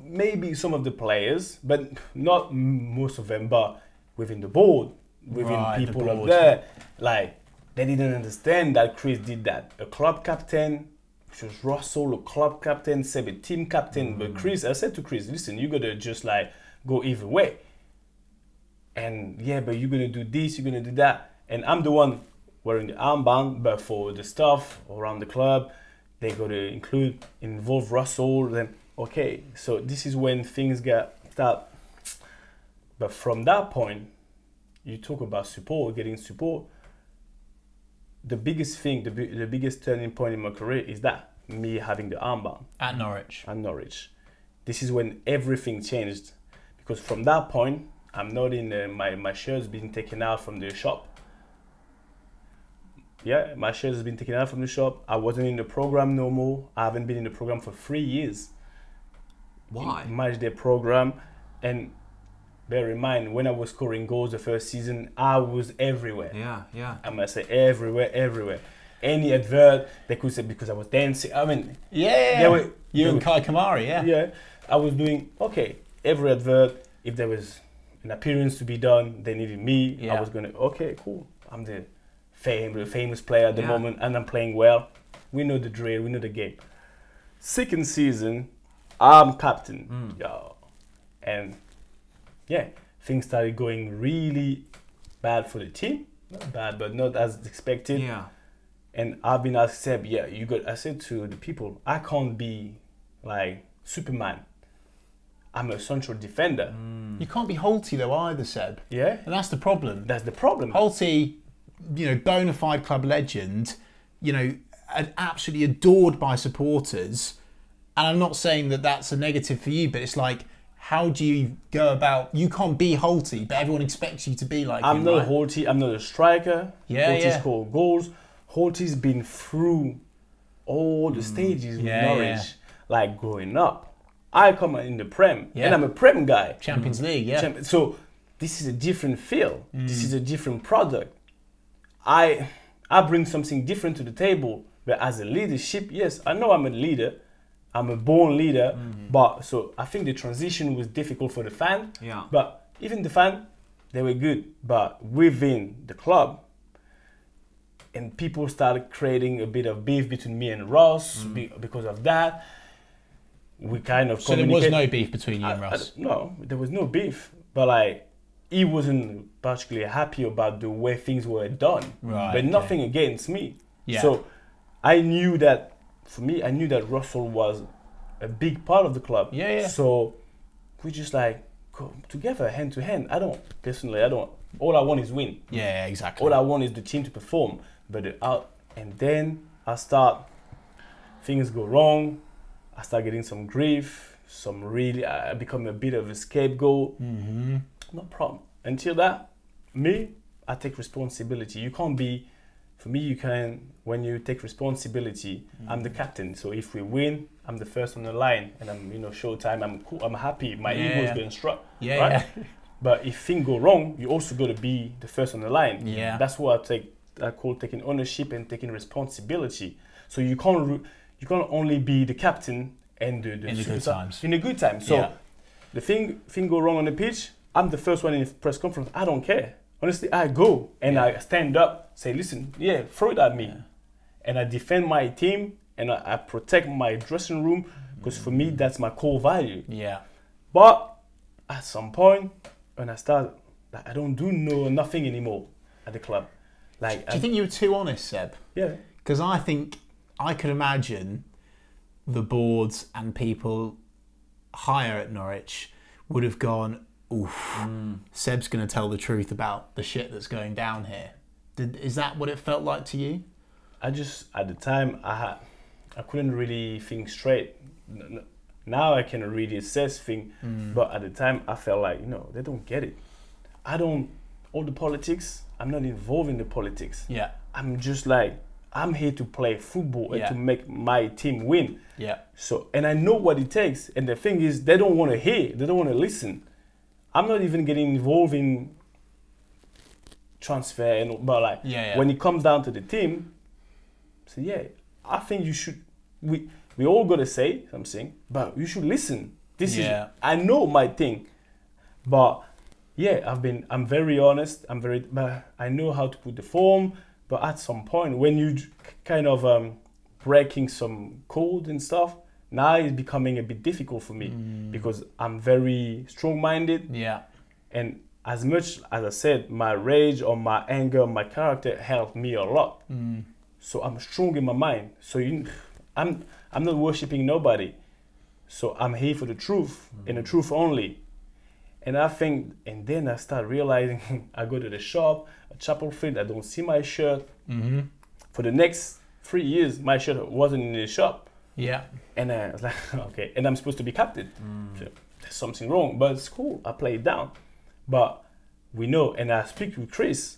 maybe some of the players, but not most of them. But within the board, within people up there, they didn't understand that Chris did that. A club captain, which was Russell, a club captain, Seb, a team captain. But Chris, I said to Chris, listen, you gotta just go either way. And but you're gonna do this, you're gonna do that. And I'm the one wearing the armband, but for the stuff around the club, they got to involve Russell. Then so this is when things start. But from that point, you talk about support, getting support. The biggest thing, the biggest turning point in my career is that me having the armband at Norwich. This is when everything changed, because from that point, I'm not in my shirts being taken out from the shop. Yeah, my shares has been taken out from the shop. I wasn't in the program no more. I haven't been in the program for 3 years. Why? Match day program. And bear in mind, when I was scoring goals the first season, I was everywhere. Yeah. I must say everywhere. Any advert, they could say because I was dancing. I mean, you and Kai Kamari, Yeah, I was doing, every advert, if there was an appearance to be done, they needed me. Yeah. I was going to, cool. I'm the famous player at the moment, and I'm playing well. We know the drill, we know the game. Second season, I'm captain. And things started going really bad for the team. not bad, but not as expected. Yeah. And I've been asked, Seb, yeah, you got. I said to the people, I can't be like Superman. I'm a central defender. You can't be Holty though either, Seb. Yeah, And that's the problem. that's the problem. Holty, bona fide club legend, absolutely adored by supporters. And I'm not saying that that's a negative for you, but it's like, how do you go about? You can't be Holty, but everyone expects you to be like I'm him, not right? a Holty. I'm not a striker. Yeah, Holty yeah. scored goals. Holty's been through all the stages with Yeah, Norwich, yeah. like growing up. I come in the Prem, Yeah. and I'm a Prem guy. Champions League, yeah. So this is a different feel. This is a different product. I bring something different to the table. But as a leadership, yes, I know I'm a leader. I'm a born leader. But so I think the transition was difficult for the fan. Yeah. But even the fan, they were good. But within the club, and people started creating a bit of beef between me and Ross because of that. We kind of So there was no beef between you and Russ? No, there was no beef. But like, he wasn't particularly happy about the way things were done. Right, But okay. nothing against me. Yeah. So I knew that, for me, I knew that Russell was a big part of the club. Yeah, yeah. So we just like go together, hand to hand. I don't, all I want is win. Yeah, exactly. All I want is the team to perform. And then things go wrong. I start getting some grief, I become a bit of a scapegoat. No problem. Until that, I take responsibility. You can't be, for me, when you take responsibility, I'm the captain. So if we win, I'm the first on the line and I'm, showtime, I'm cool, I'm happy, my ego's getting struck. Yeah, right? yeah. But if things go wrong, you also got to be the first on the line. Yeah. That's what I call taking ownership and taking responsibility. So you can't only be the captain and the In the good times. In the good times. So the thing go wrong on the pitch, I'm the first one in the press conference. I don't care. Honestly, I go and I stand up, say, listen, throw it at me. And I defend my team and I protect my dressing room because for me, that's my core value. Yeah. But at some point, when I start, I don't do nothing anymore at the club. Do you think you were too honest, Seb? Yeah. Because I think I could imagine the boards and people higher at Norwich would have gone, oof, Seb's going to tell the truth about the shit that's going down here. Is that what it felt like to you? At the time, I couldn't really think straight. Now I can really assess things, but at the time I felt like, they don't get it. All the politics, I'm not involved in the politics. Yeah. I'm just like, I'm here to play football and to make my team win. Yeah. So, and I know what it takes. And the thing is, they don't want to hear, they don't want to listen. I'm not even getting involved in transfer, but when it comes down to the team, so I think you should, we all got to say something, but you should listen. I know my thing, but I'm very honest, but I know how to put the form, but at some point when you kind of breaking some code and stuff, now it's becoming a bit difficult for me because I'm very strong-minded. Yeah. And as much as I said, my rage or my anger, my character helped me a lot. So I'm strong in my mind. So I'm not worshipping nobody. So I'm here for the truth and the truth only. And then I start realizing I go to the shop at Chapel Field, I don't see my shirt. For the next 3 years, my shirt wasn't in the shop. Yeah. And I was like, okay, and I'm supposed to be captain. So there's something wrong, but it's cool. I play it down. But we know, and I speak with Chris,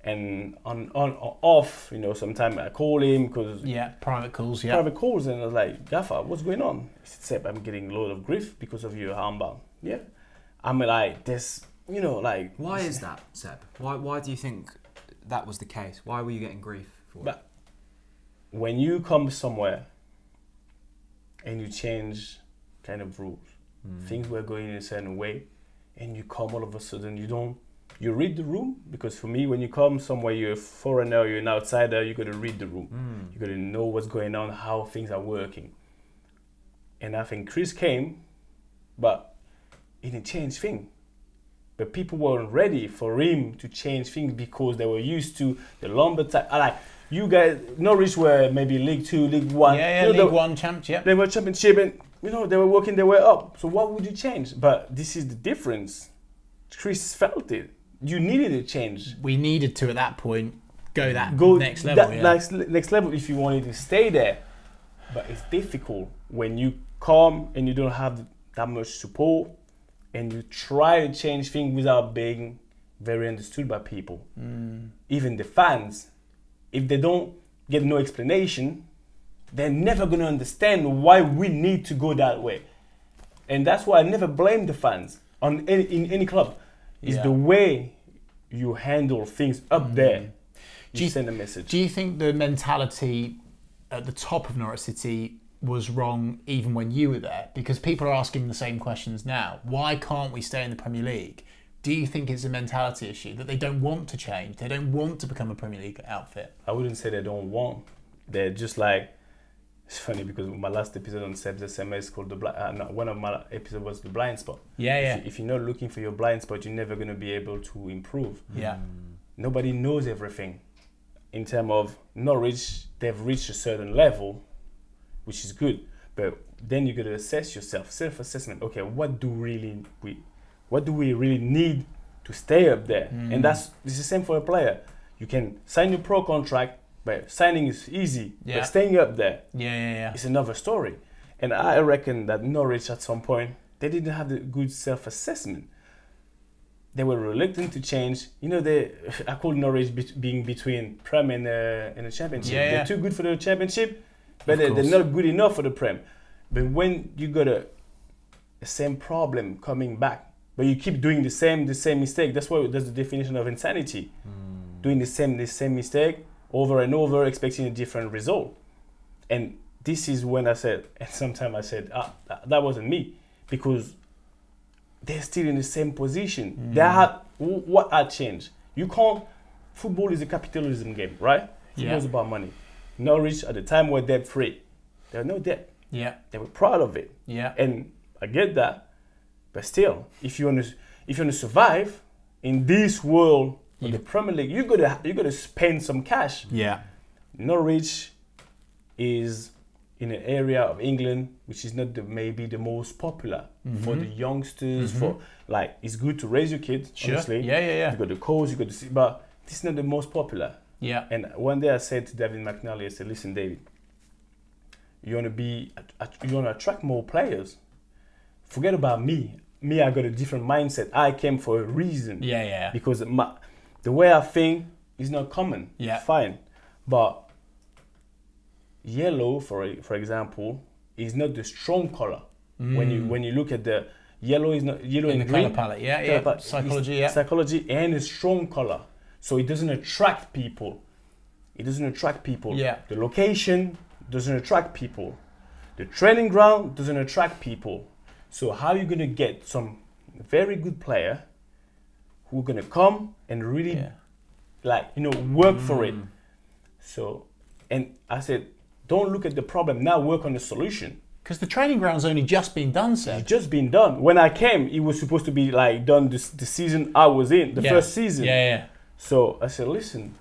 and on off, sometimes I call him because private calls, and I was like, Gaffer, what's going on? He said, Seb, I'm getting a load of grief because of your armband. Yeah, I'm like, there's, like. Why is that, Seb? Why do you think that was the case? Why were you getting grief for it? But when you come somewhere and you change kind of rules, things were going in a certain way, and you come all of a sudden, you read the room, because for me, when you come somewhere, you're a foreigner, you're an outsider, you got to read the room. You got to know what's going on, how things are working. And I think Chris came, but he didn't change things. but people weren't ready for him to change things because they were used to the lumber type. Like you guys, Norwich were maybe League 2, League 1. Yeah, League 1 championship. They were championship, and they were working their way up. So what would you change? But this is the difference. Chris felt it. You needed a change. We needed to at that point go next level. Next level if you wanted to stay there. But it's difficult when you come and you don't have that much support and you try to change things without being very understood by people. Even the fans, if they don't get no explanation, they're never going to understand why we need to go that way. And that's why I never blame the fans in any club. It's the way you handle things up there. You send a message. Do you think the mentality at the top of Norwich City was wrong even when you were there? Because people are asking the same questions now. Why can't we stay in the Premier League? Do you think it's a mentality issue that they don't want to change? They don't want to become a Premier League outfit? I wouldn't say they don't want. They're just like, it's funny because my last episode on Seb's SMS is called one of my episodes was the blind spot. If you're not looking for your blind spot, you're never going to be able to improve. Nobody knows everything. In terms of Norwich, they've reached a certain level, which is good. But then you got to assess yourself, self-assessment. Okay, what do we really need to stay up there? And it's the same for a player. You can sign your pro contract, but signing is easy. But staying up there, it's another story. And I reckon that Norwich at some point, they didn't have the good self-assessment. They were reluctant to change. I call Norwich being between Prem and the Championship. They're too good for the Championship, but they're not good enough for the Prem. But when you got the same problem coming back, but you keep doing the same mistake, that's the definition of insanity. Doing the same mistake over and over, expecting a different result. And this is when I said, and sometimes I said, that wasn't me, because they're still in the same position. What had changed? You can't. Football is a capitalism game, right? Football is about money. Norwich at the time were debt free. There was no debt. They were proud of it. And I get that, but still, if you want to survive in this world of the Premier League, you gotta spend some cash. Norwich is in an area of England which is not maybe the most popular for the youngsters. For it's good to raise your kids. Honestly, you got the coach, you got the but this is not the most popular. And one day I said to David McNally, I said, listen, David, you want to attract more players. Forget about me. I got a different mindset. I came for a reason. Because the way I think is not common. Fine, but yellow, for example, is not the strong color. When you look at the yellow, is not yellow in and the green. color palette. Psychology. Psychology and a strong color, so it doesn't attract people. The location doesn't attract people. The training ground doesn't attract people. So how are you gonna get some very good player who are gonna come and really work for it? So, and I said, don't look at the problem, now work on the solution. Because the training ground's only just been done, Seb. It's just been done. When I came, it was supposed to be done the season I was in, the first season. So I said, listen,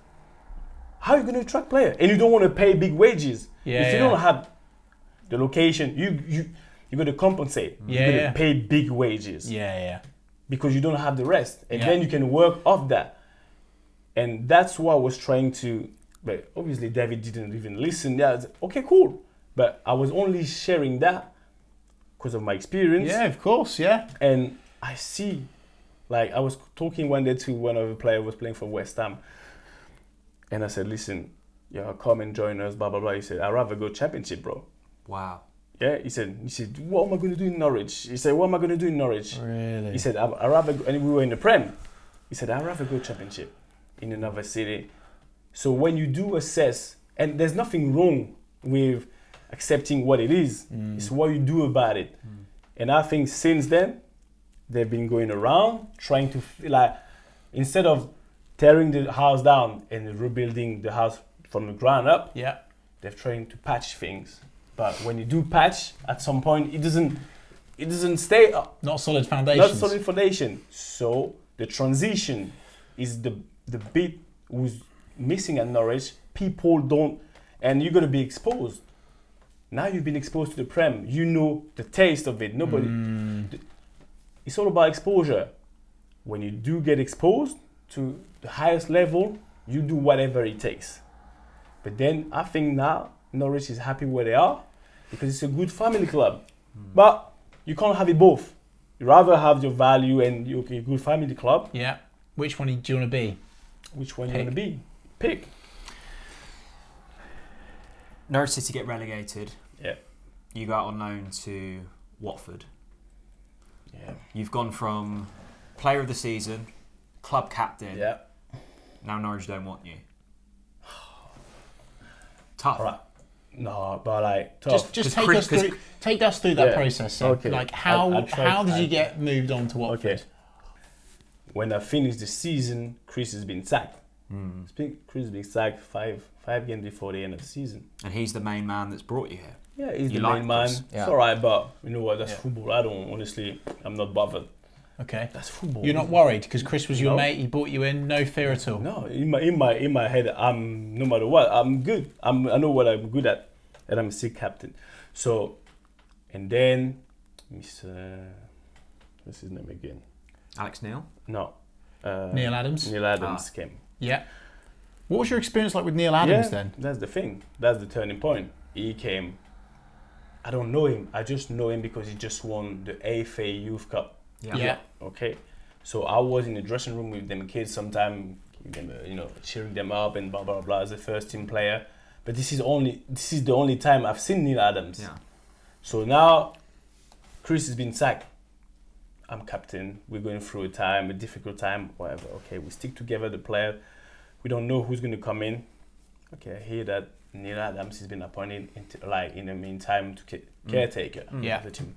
how are you going to attract players? And you don't want to pay big wages. If you don't have the location, you got to compensate. You got to pay big wages. Because you don't have the rest. And then you can work off that. And that's what I was trying to. But obviously, David didn't even listen. Okay, cool. But I was only sharing that because of my experience. Of course, And I see, I was talking one day to one of the players who was playing for West Ham. And I said, listen, come and join us, blah, blah, blah. He said, I'd rather go Championship, bro. Wow. He said, what am I going to do in Norwich? He said, what am I going to do in Norwich? Really? He said, I'd rather go, and we were in the Prem. He said, I'd rather go Championship in another city. So when you do assess, and there's nothing wrong with accepting what it is, it's what you do about it. And I think since then, they've been going around trying to, instead of tearing the house down and rebuilding the house from the ground up, they're trying to patch things. But when you do patch, at some point, it doesn't stay up. Not solid foundations. Not solid foundation. So the transition is the bit who's missing at Norwich. People don't, and you're gonna be exposed. Now you've been exposed to the Prem. You know the taste of it. Nobody. It's all about exposure. When you do get exposed to the highest level, you do whatever it takes. But then I think now Norwich is happy where they are because it's a good family club. But you can't have it both. You rather have your value and your good family club. Yeah. Which one do you want to be? Which one you want to be? Pick. Norwich City get relegated. Yeah. You go out on loan to Watford. Yeah. You've gone from player of the season, club captain. Yeah. Now Norwich don't want you. Tough. Right. No, but like tough. Just take us through that process. Seb. Okay. Like how did you get moved on to Watford? Okay. When I finished the season, Chris has been sacked. Chris has been sacked five games before the end of the season. And he's the main man that's brought you here. Yeah, he's You the like main man. Chris? It's alright, but you know what? That's football. I'm not bothered. Okay. That's football. You're not worried because Chris was your No. mate. He brought you in. No fear at all. No, in my head, I'm no matter what, I'm good. I know what I'm good at, and I'm still captain. So, and then, what's his name again? Alex Neil? No. Neil Adams. Neil Adams came. Yeah. What was your experience like with Neil Adams then? That's the thing. That's the turning point. He came. I don't know him. I just know him because he just won the AFA Youth Cup. Yeah. Okay. So I was in the dressing room with them kids sometime, cheering them up and blah blah blah as a first team player. But this is the only time I've seen Neil Adams. Yeah. So now Chris has been sacked. I'm captain. We're going through a difficult time, whatever. Okay, we stick together, the player. We don't know who's going to come in. Okay, I hear that Neil Adams has been appointed in the meantime to caretaker of the team.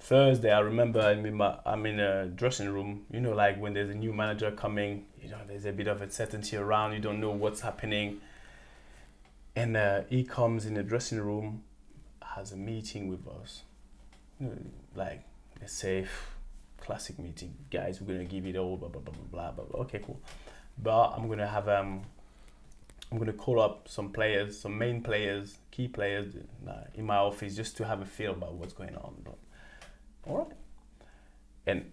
Thursday, I remember I'm in a dressing room. Like when there's a new manager coming, there's a bit of uncertainty around. You don't know what's happening. And he comes in the dressing room, has a meeting with us. Like a safe, classic meeting. Guys, we're gonna give it all. Blah blah blah blah blah blah. Okay, cool. But I'm gonna call up some players, some main players, key players in my office just to have a feel about what's going on. But, all right. And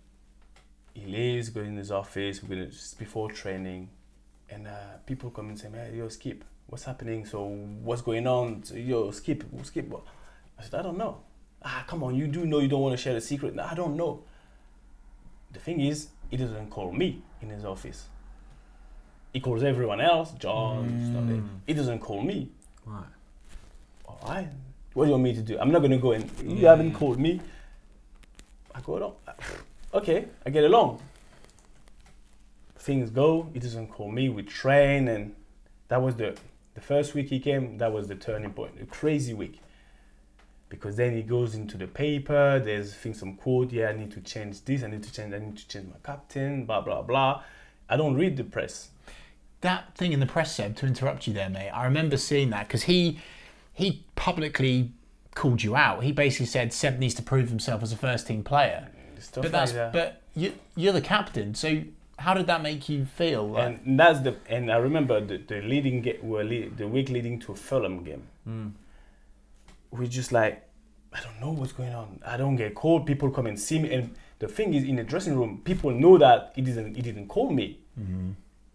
he leaves, goes in his office. We're gonna just before training, and people come and say, "Man, yo, Skip, what's happening? So what's going on? So, yo, Skip. What?" I said, "I don't know." Come on, you do know you don't want to share the secret. No, I don't know. The thing is, he doesn't call me in his office. He calls everyone else, John, stuff like that. He doesn't call me. Right. All right. What do you want me to do? I'm not going to go in. You haven't called me. I go along. Okay, I get along. Things go. He doesn't call me. We train, and that was the first week he came. That was the turning point. A crazy week. Because then he goes into the paper. There's some quote. Yeah, I need to change this. I need to change my captain. Blah blah blah. I don't read the press. That thing in the press, Seb, to interrupt you there, mate. I remember seeing that because he publicly called you out. He basically said Seb needs to prove himself as a first team player. But you're the captain, so how did that make you feel? Like? And I remember the week leading to a Fulham game. We're just like, I don't know what's going on. I don't get called. People come and see me, and the thing is, in the dressing room, people know that he didn't call me.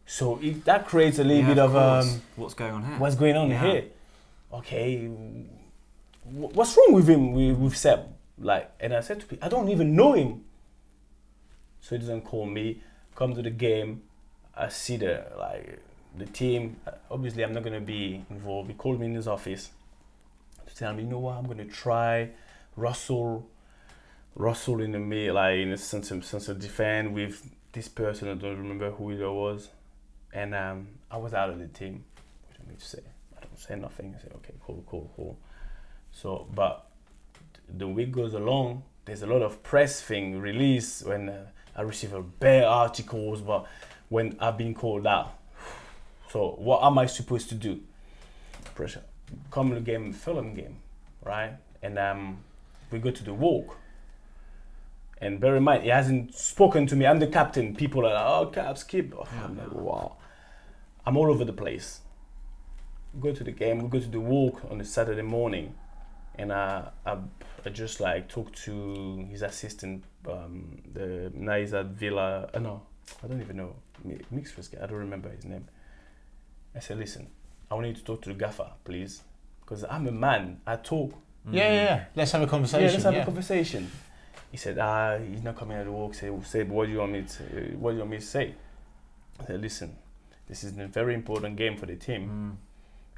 So that creates a little bit of what's going on here? What's going on here? Okay, what's wrong with him with Seb? And I said to people, I don't even know him. So he doesn't call me. Come to the game, I see the team. Obviously, I'm not gonna be involved. He called me in his office to tell me, you know what, I'm gonna try Russell in the middle, in a sense of defense with this person. I don't remember who it was. And I was out of the team. What do you want me to say? I don't say nothing. I say, okay, cool. So, but the week goes along. There's a lot of press thing released when I receive bare articles, but when I've been called out. So what am I supposed to do? Pressure. Come to the game, Fulham game, right? And we go to the walk. And bear in mind, he hasn't spoken to me. I'm the captain. People are like, oh, Caps, keep. Oh, I'm like, wow. I'm all over the place. We go to the game. We go to the walk on a Saturday morning. And I just like talked to his assistant, the Naizad Villa. No, I don't even know. Mixed risk. I don't remember his name. I said, listen, I want you to talk to the gaffer, please. Because I'm a man. I talk. Yeah. Let's have a conversation. Yeah, let's have a conversation. He said, he's not coming at the walk. Say, what do you want me to say? I said, listen, this is a very important game for the team.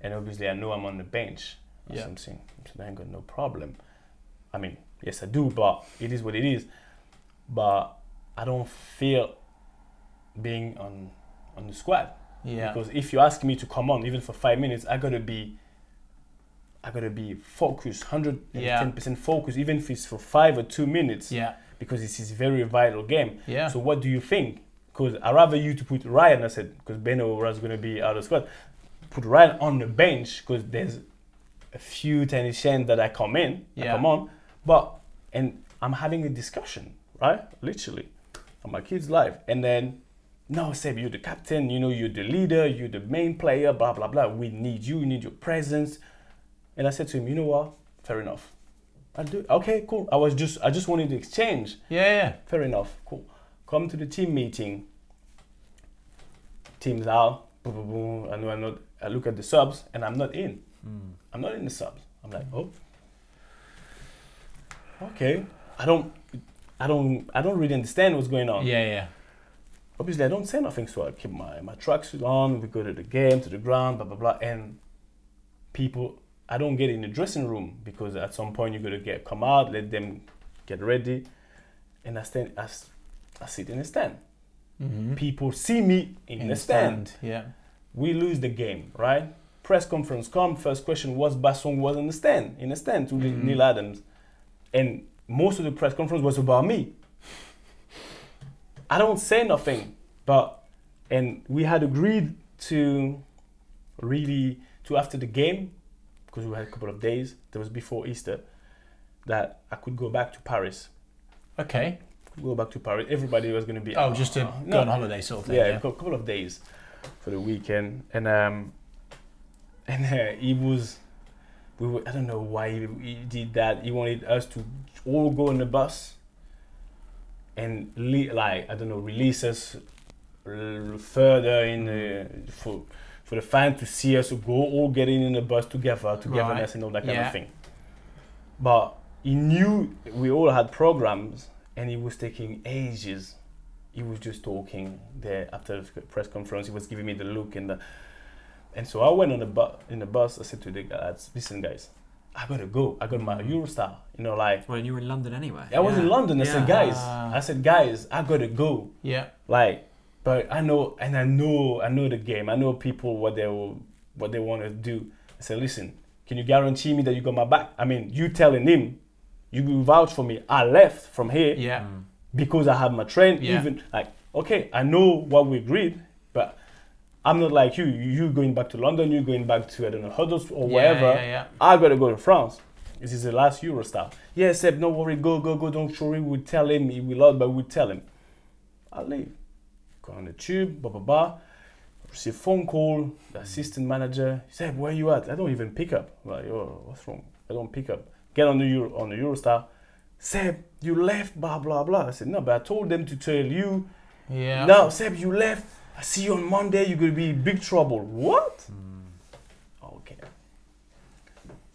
And obviously I know I'm on the bench or something. So I ain't got no problem. I mean, yes I do, but it is what it is. But I don't feel being on the squad. Yeah. Because if you ask me to come on even for 5 minutes, I gotta be focused, 110% focused, even if it's for 5 or 2 minutes. Yeah. Because this is a very vital game. Yeah. So what do you think? Because I'd rather you to put Ryan, I said, because Beno was gonna be out of the squad, put Ryan on the bench because there's a few tiny chance that I come on. And I'm having a discussion, right? Literally, on my kid's life. And then, no, Seb, you're the captain, you're the leader, you're the main player, blah, blah, blah. We need you, we need your presence. And I said to him, you know what? Fair enough. I'll do it. Okay, cool. I just wanted to exchange. Yeah. Fair enough. Cool. Come to the team meeting. Team's out. Boom, boom, boom. I know I'm not. I look at the subs and I'm not in. I'm not in the subs. I'm like, oh. Okay. I don't really understand what's going on. Yeah. Obviously, I don't say nothing, so I keep my tracksuit on. We go to the game, to the ground, blah blah blah, and people. I don't get in the dressing room because at some point you gotta come out, let them get ready, and I sit in the stand. People see me in the stand. Yeah. We lose the game, right? Press conference come. First question was Bassong was in the stand to Neil Adams, and most of the press conference was about me. I don't say nothing, and we had agreed to after the game, because we had a couple of days, that was before Easter, that I could go back to Paris. Okay. Go back to Paris. Everybody was going to be... just to go on holiday sort of thing. Yeah, a couple of days for the weekend. And he was... I don't know why he did that. He wanted us to all go on the bus and release us further in for the fans to see us go all getting in the bus togetherness and all that kind of thing. But he knew we all had programs and he was taking ages. He was just talking there after the press conference. He was giving me the look and so I went on in the bus. I said to the guys, listen guys, I gotta go. I got my Eurostar. Well, and you were in London anyway. I was in London. I said, guys, I gotta go. Yeah. But I know the game. I know people what they want to do. I said, listen, can you guarantee me that you got my back? I mean, you telling him, you will vouch for me. I left from here because I have my train. Even okay, I know what we agreed, but I'm not like you. You going back to London, you going back to, I don't know, Huddersfield or wherever. I gotta go to France. This is the last Eurostar. Yeah, Seb, no worry, go. Don't worry. We'll tell him. He will not, but we'll tell him. I'll leave. Go on the tube, receive phone call, the assistant manager. He said, where you at? I don't even pick up. I'm like, oh, what's wrong? I don't pick up. Get on the Eurostar. Seb, you left, blah, blah, blah. I said, no, but I told them to tell you. Yeah. No, Seb, you left. I see you on Monday. You're going to be in big trouble. What? Okay.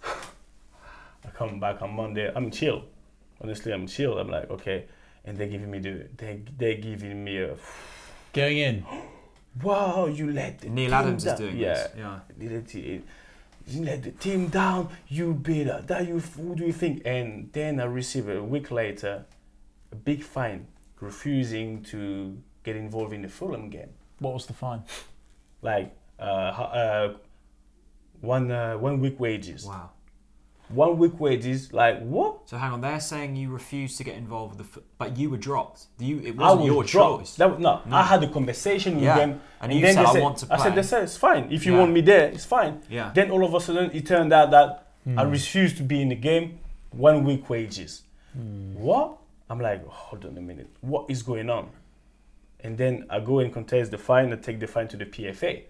I come back on Monday. I'm chill. Honestly, I'm chill. I'm like, okay. And they're giving me a... Going in. Wow, you let the Neil Adams is doing this. You let the team down. You better. What do you think? And then I received a week later a big fine, refusing to get involved in the Fulham game. What was the fine? 1 week wages. Wow. 1 week wages, what? So hang on, they're saying you refused to get involved with but you were dropped. It wasn't your choice. No, I had a conversation with them. And you said, I want to play. They said, it's fine. If you want me there, it's fine. Yeah. Then all of a sudden, it turned out that I refused to be in the game. 1 week wages. What? I'm like, hold on a minute, what is going on? And then I go and contest the fine and take the fine to the PFA.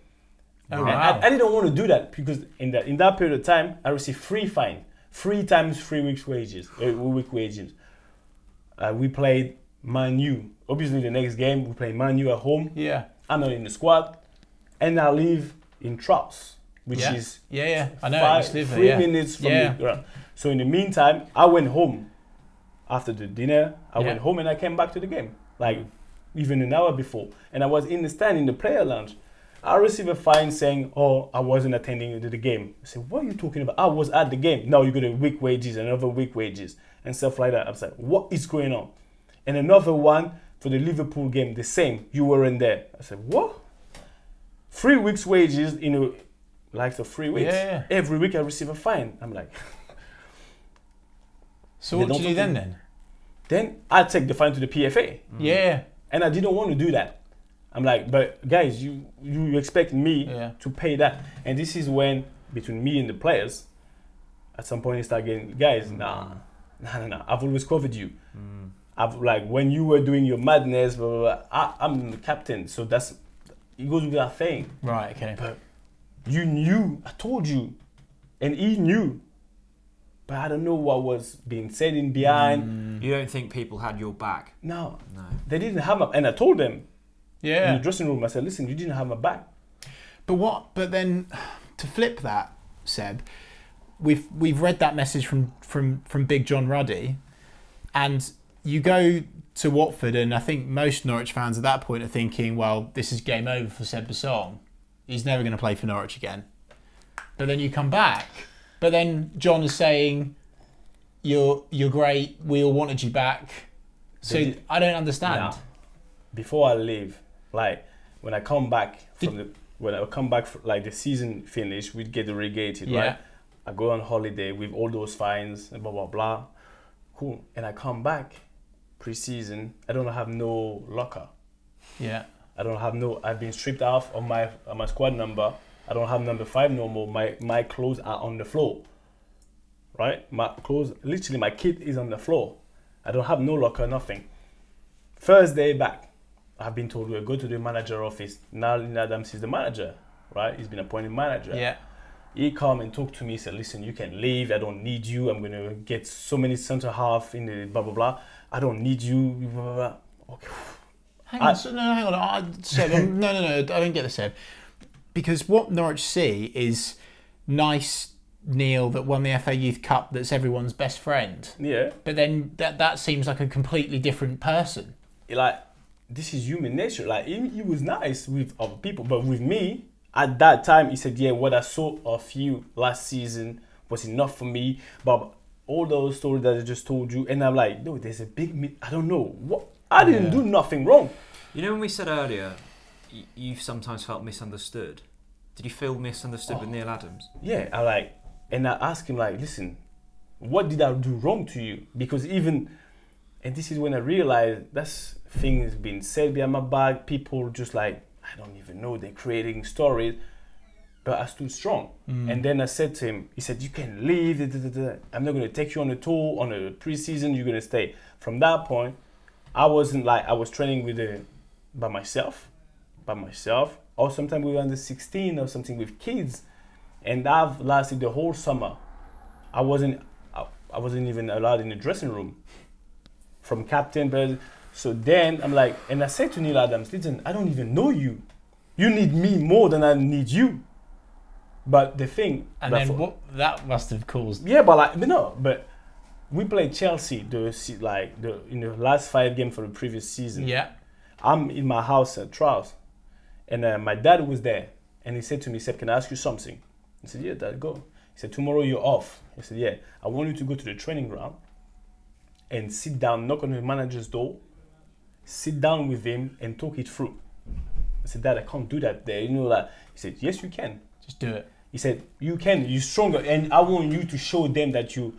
Oh, And wow. I didn't want to do that because in that period of time, I received 3 fines, 3 times 3 weeks wages, week wages. We played Man U. Obviously, the next game we play Man U at home. Yeah. I'm not in the squad, and I live in Trouse, which is I know. It's 3 minutes from the ground. So in the meantime, I went home after the dinner. I went home and I came back to the game, like even an hour before, and I was in the stand in the player lounge. I received a fine saying, "Oh, I wasn't attending the game." I said, "What are you talking about? I was at the game." "No, you got a week wages, another week wages, and stuff like that." I was like, "What is going on?" And another one for the Liverpool game, the same. "You weren't there." I said, "What? 3 weeks wages in a likes of 3 weeks. Yeah. Every week I receive a fine." I'm like, so what did you do then? Then I take the fine to the PFA. Yeah. And I didn't want to do that. I'm like, but guys, you expect me to pay that. And this is when, between me and the players, at some point you start getting, guys, nah. I've always covered you. I've like, when you were doing your madness, blah, blah, blah, I'm the captain. So it goes without saying. Right, okay. But you knew, I told you. And he knew. But I don't know what was being said in behind. You don't think people had your back? No. They didn't have my, and I told them. Yeah. In the dressing room, I said, "Listen, you didn't have my back." But then, to flip that, Seb, we've read that message from Big John Ruddy, and you go to Watford, and I think most Norwich fans at that point are thinking, well, this is game over for Seb Bassong. He's never going to play for Norwich again. But then you come back, but then John is saying, "You're great. We all wanted you back." So I don't understand. Nah. Before I leave, like when I come back like the season finished, we'd get relegated, right? I go on holiday with all those fines and blah blah blah. Cool. And I come back pre-season, I don't have no locker. Yeah. I've been stripped off of my squad number. I don't have number 5 no more. My clothes are on the floor. Right? My clothes, literally my kit is on the floor. I don't have no locker, nothing. First day back, I've been told we'll go to the manager office. Nalin Adams is the manager, right? He's been appointed manager. Yeah. He come and talk to me, said, "Listen, you can leave. I don't need you. I'm gonna get so many centre half in the blah blah blah. I don't need you." Blah, blah, blah. Okay. Hang on. Seb, no. I don't get this, Seb. Because what Norwich see is nice Neil that won the FA Youth Cup. That's everyone's best friend. Yeah. But then that seems like a completely different person. Like, this is human nature. Like, he was nice with other people, but with me, at that time, he said, "Yeah, what I saw of you last season was enough for me." But all those stories that I just told you, and I'm like, no, there's a big, I don't know what. I didn't do nothing wrong. You know, when we said earlier, you've sometimes felt misunderstood. Did you feel misunderstood with Neil Adams? Yeah, and I asked him, like, "Listen, what did I do wrong to you?" Because and this is when I realized that's things being said behind my back. People just like, I don't even know, they're creating stories. But I stood strong. And then I said to him, he said, "You can leave. I'm not going to take you on a tour, on a pre-season. You're going to stay." From that point, I wasn't like, I was training by myself. Or sometimes we were under 16 or something with kids. And I've lasted the whole summer. I wasn't even allowed in the dressing room from captain. But so then I'm like, and I said to Neil Adams, "Listen, I don't even know you. You need me more than I need you." But the thing, and then what that must have caused. Yeah, but we played Chelsea in the last 5 games for the previous season. Yeah, I'm in my house at Trouse, and my dad was there, and he said to me, "Seb, can I ask you something?" I said, "Yeah, Dad, go." He said, "Tomorrow you're off." I said, "Yeah, I want you to go to the training ground and sit down, knock on the manager's door, sit down with him and talk it through." I said, "Dad, I can't do that there. You know that." He said, "Yes, you can. Just do it." He said, "You can. You're stronger, and I want you to show them that you're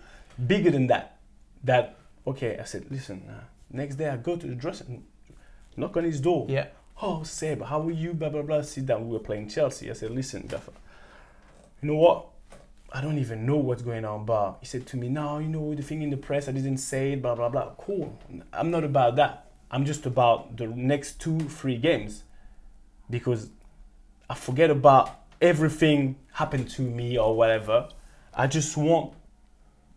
bigger than that." Okay. I said, "Listen, next day I go to the dressing, knock on his door. Yeah. Oh, Seb, how are you? Blah blah blah. Sit down. We were playing Chelsea." I said, "Listen, Gaffer, you know what? I don't even know what's going on, but he said to me, no, you know, the thing in the press, I didn't say it, blah, blah, blah. Cool. I'm not about that. I'm just about the next 2-3 games, because I forget about everything happened to me or whatever. I just want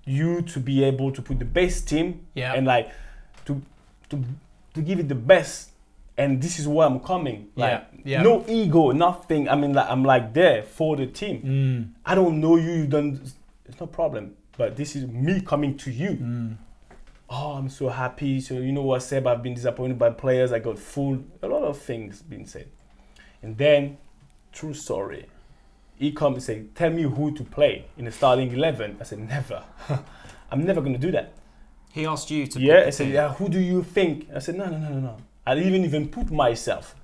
you to be able to put the best team and like to give it the best. And this is where I'm coming. Like no ego, nothing. I mean, like I'm like there for the team. I don't know you. You've done. It's no problem. But this is me coming to you. Oh, I'm so happy. So you know what, Seb? I've been disappointed by players. I got fooled. A lot of things being said. And then, true story. He comes and say, tell me who to play in the starting 11. I said, never. I'm never going to do that. He asked you to I said, who do you think? I said, no. I didn't even put myself.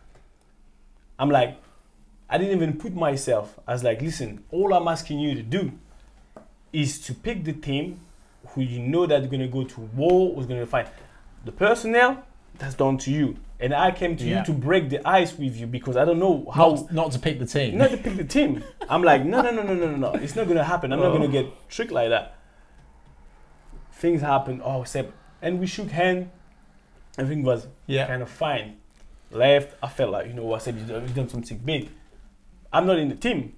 I'm like, I didn't even put myself. I was like, listen, all I'm asking you to do is to pick the team who you know that's going to go to war, who's going to fight. The personnel, that's down to you. And I came to you to break the ice with you, because I don't know how... Not to pick the team. Not to pick the team. I'm like, no. It's not going to happen. I'm not going to get tricked like that. Things happen. Oh, Seb. And we shook hands. Everything was kind of fine. Left. I felt like, you know what, Seb, you've done something big. I'm not in the team.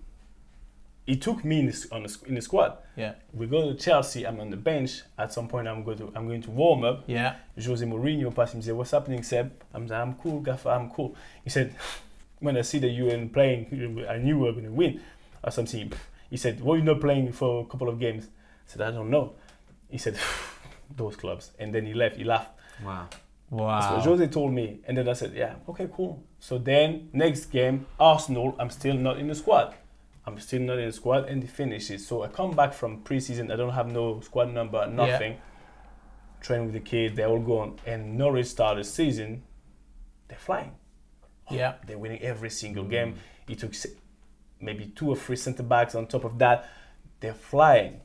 He took me in the squad. Yeah. We go to Chelsea. I'm on the bench. At some point, I'm going to warm up. Yeah. Jose Mourinho passed him. He said, "What's happening, Seb?" I'm like, "I'm cool, Gaffer. I'm cool." He said, "When I see that you weren't playing, I knew we were going to win, or something." He said, "Why are you not playing for a couple of games?" I said, "I don't know." He said, "Those clubs." And then he left. He laughed. Wow. That's what Jose told me. And then I said, "Yeah, okay, cool." So then next game, Arsenal. I'm still not in the squad. And they finish it. So I come back from pre-season. I don't have no squad number, nothing. Train with the kids. They're all gone. And Norwich started the season. They're flying. They're winning every single game. It took maybe 2 or 3 centre backs on top of that. They're flying.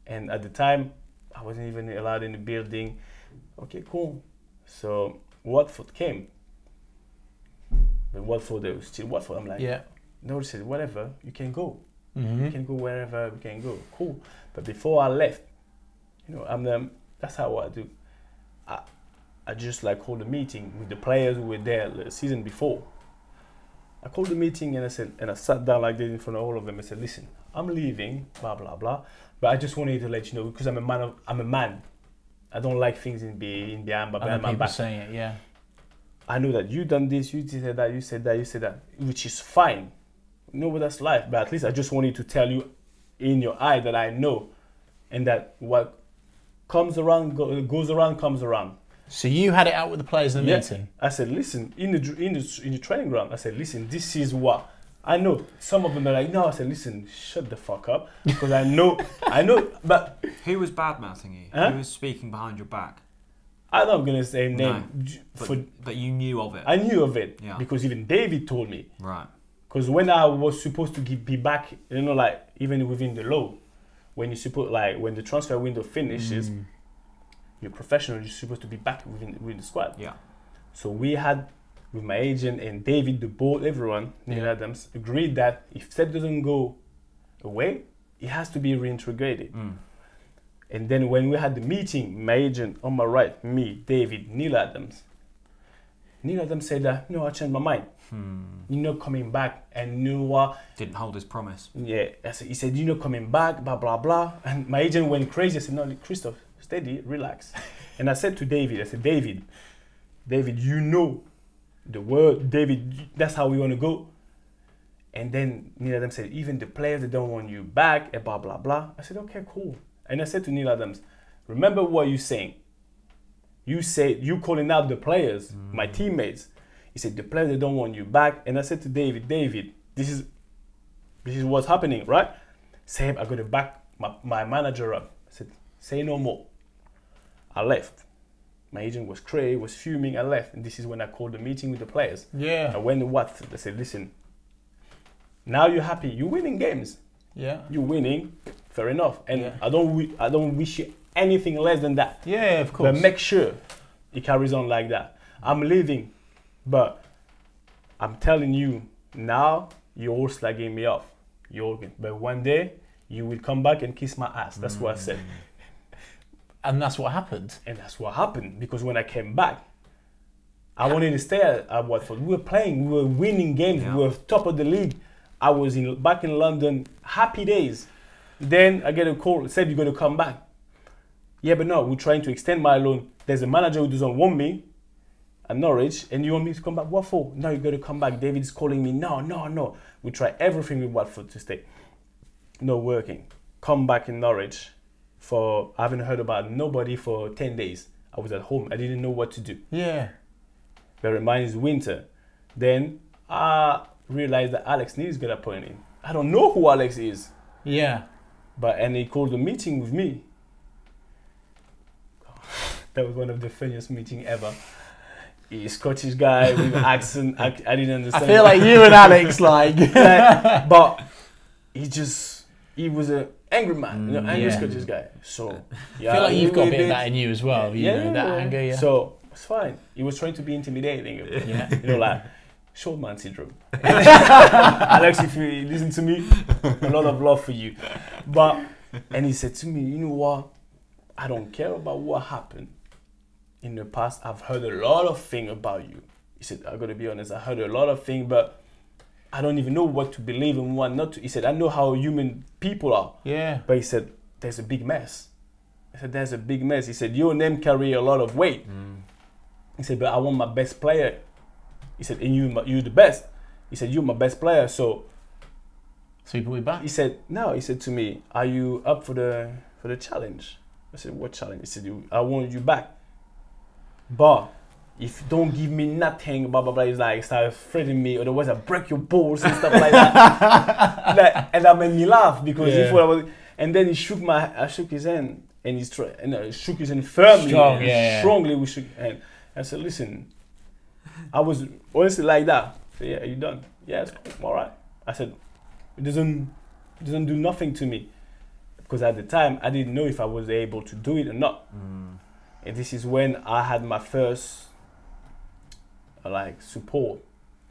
And at the time, I wasn't even allowed in the building. Okay, cool. So Watford came. But Watford, they were still Watford. I'm like, Norwich said, whatever, you can go. You can go wherever we can go. Cool. But before I left, you know, that's how I do. I just like called a meeting with the players who were there the season before. I called the meeting and I sat down like this in front of all of them and said, listen, I'm leaving, blah, blah, blah. But I just wanted to let you know, because I'm a man. I don't like things in behind my back. Saying it, yeah. I know that you done this, you said that, you said that, which is fine. You know what that's like, but at least I just wanted to tell you in your eye that I know, and that what comes around goes around comes around. So you had it out with the players in the meeting. I said, listen, in the training ground. I said, listen, this is what I know. Some of them are like, no. I said, listen, shut the fuck up, because I know. But who was bad mouthing you? Huh? Who was speaking behind your back? I'm not gonna say name. No, but you knew of it. I knew of it because even David told me. Right. Because when I was supposed to be back, you know, like even within the law, when when the transfer window finishes, you're professional. You're supposed to be back within the squad. Yeah. So we had, with my agent and David, the board, everyone, Neil Adams, agreed that if Seb doesn't go away, he has to be reintegrated. And then when we had the meeting, my agent on my right, me, David, Neil Adams said that, no, I changed my mind. You're not coming back. And you know what? Didn't hold his promise. Yeah. He said, you're not coming back, blah, blah, blah. And my agent went crazy. I said, no, Christoph, steady, relax. And I said to David, David, you know the word. David, that's how we want to go. And then Neil Adams said, even the players, they don't want you back, and blah, blah, blah. I said, okay, cool. And I said to Neil Adams, remember what you're saying. You said, you calling out the players, my teammates. He said, the players, they don't want you back. And I said to David, this is what's happening, right? Seb, I got to back my manager up. I said, say no more. I left. My agent was crazy, was fuming. I left. And this is when I called the meeting with the players. Yeah. I went to Watford. I said, listen, now you're happy. You're winning games. Yeah. You're winning. Fair enough. And I don't wish you anything less than that. Yeah, of course. But make sure it carries on like that. I'm leaving, but I'm telling you now, you're all slagging me off. But one day, You will come back and kiss my ass. That's what I said. And that's what happened. And that's what happened, because when I came back, I wanted to stay at Watford. We were playing, we were winning games, we were top of the league. I was back in London, happy days. Then I get a call, said you're going to come back. Yeah, but no, we're trying to extend my loan. There's a manager who doesn't want me at Norwich, and you want me to come back? What for? No, you got to come back. David's calling me. No. We try everything with Watford to stay. No working. Come back in Norwich for, I haven't heard about nobody for 10 days. I was at home. I didn't know what to do. Yeah. Bear in mind, it's winter. Then I realized that Alex Neil's got appointed. I don't know who Alex is. Yeah. And he called a meeting with me. That was one of the funniest meetings ever. He's a Scottish guy with an accent. I didn't understand. I feel like you and Alex, but he was an angry man, angry Scottish guy. So I feel like you've got a bit of that in you as well. You know, that anger. Yeah. So it's fine. He was trying to be intimidating. Yeah. Like short man syndrome. Alex, if you listen to me, a lot of love for you. And he said to me, you know what? I don't care about what happened. In the past, I've heard a lot of things about you. He said, I gotta be honest, I heard a lot of things, but I don't even know what to believe and what not to. He said, I know how human people are. Yeah. But he said, there's a big mess. I said, there's a big mess. He said, your name carry a lot of weight. He said, but I want my best player. He said, and you're the best. He said, you're my best player, so you put me back? He said, no. He said to me, are you up for the challenge? I said, what challenge? He said, I want you back. But if you don't give me nothing, blah, blah, blah, he's like, start threatening me, otherwise I break your balls and stuff like that. And that made me laugh, because he thought I was, and then I shook his hand, and he shook his hand firmly, strongly. We shook hand. I said, listen, I was honestly like that. So, yeah, are you done? Yeah, it's cool. All right. I said, it doesn't do nothing to me, because at the time I didn't know if I was able to do it or not. And this is when I had my first support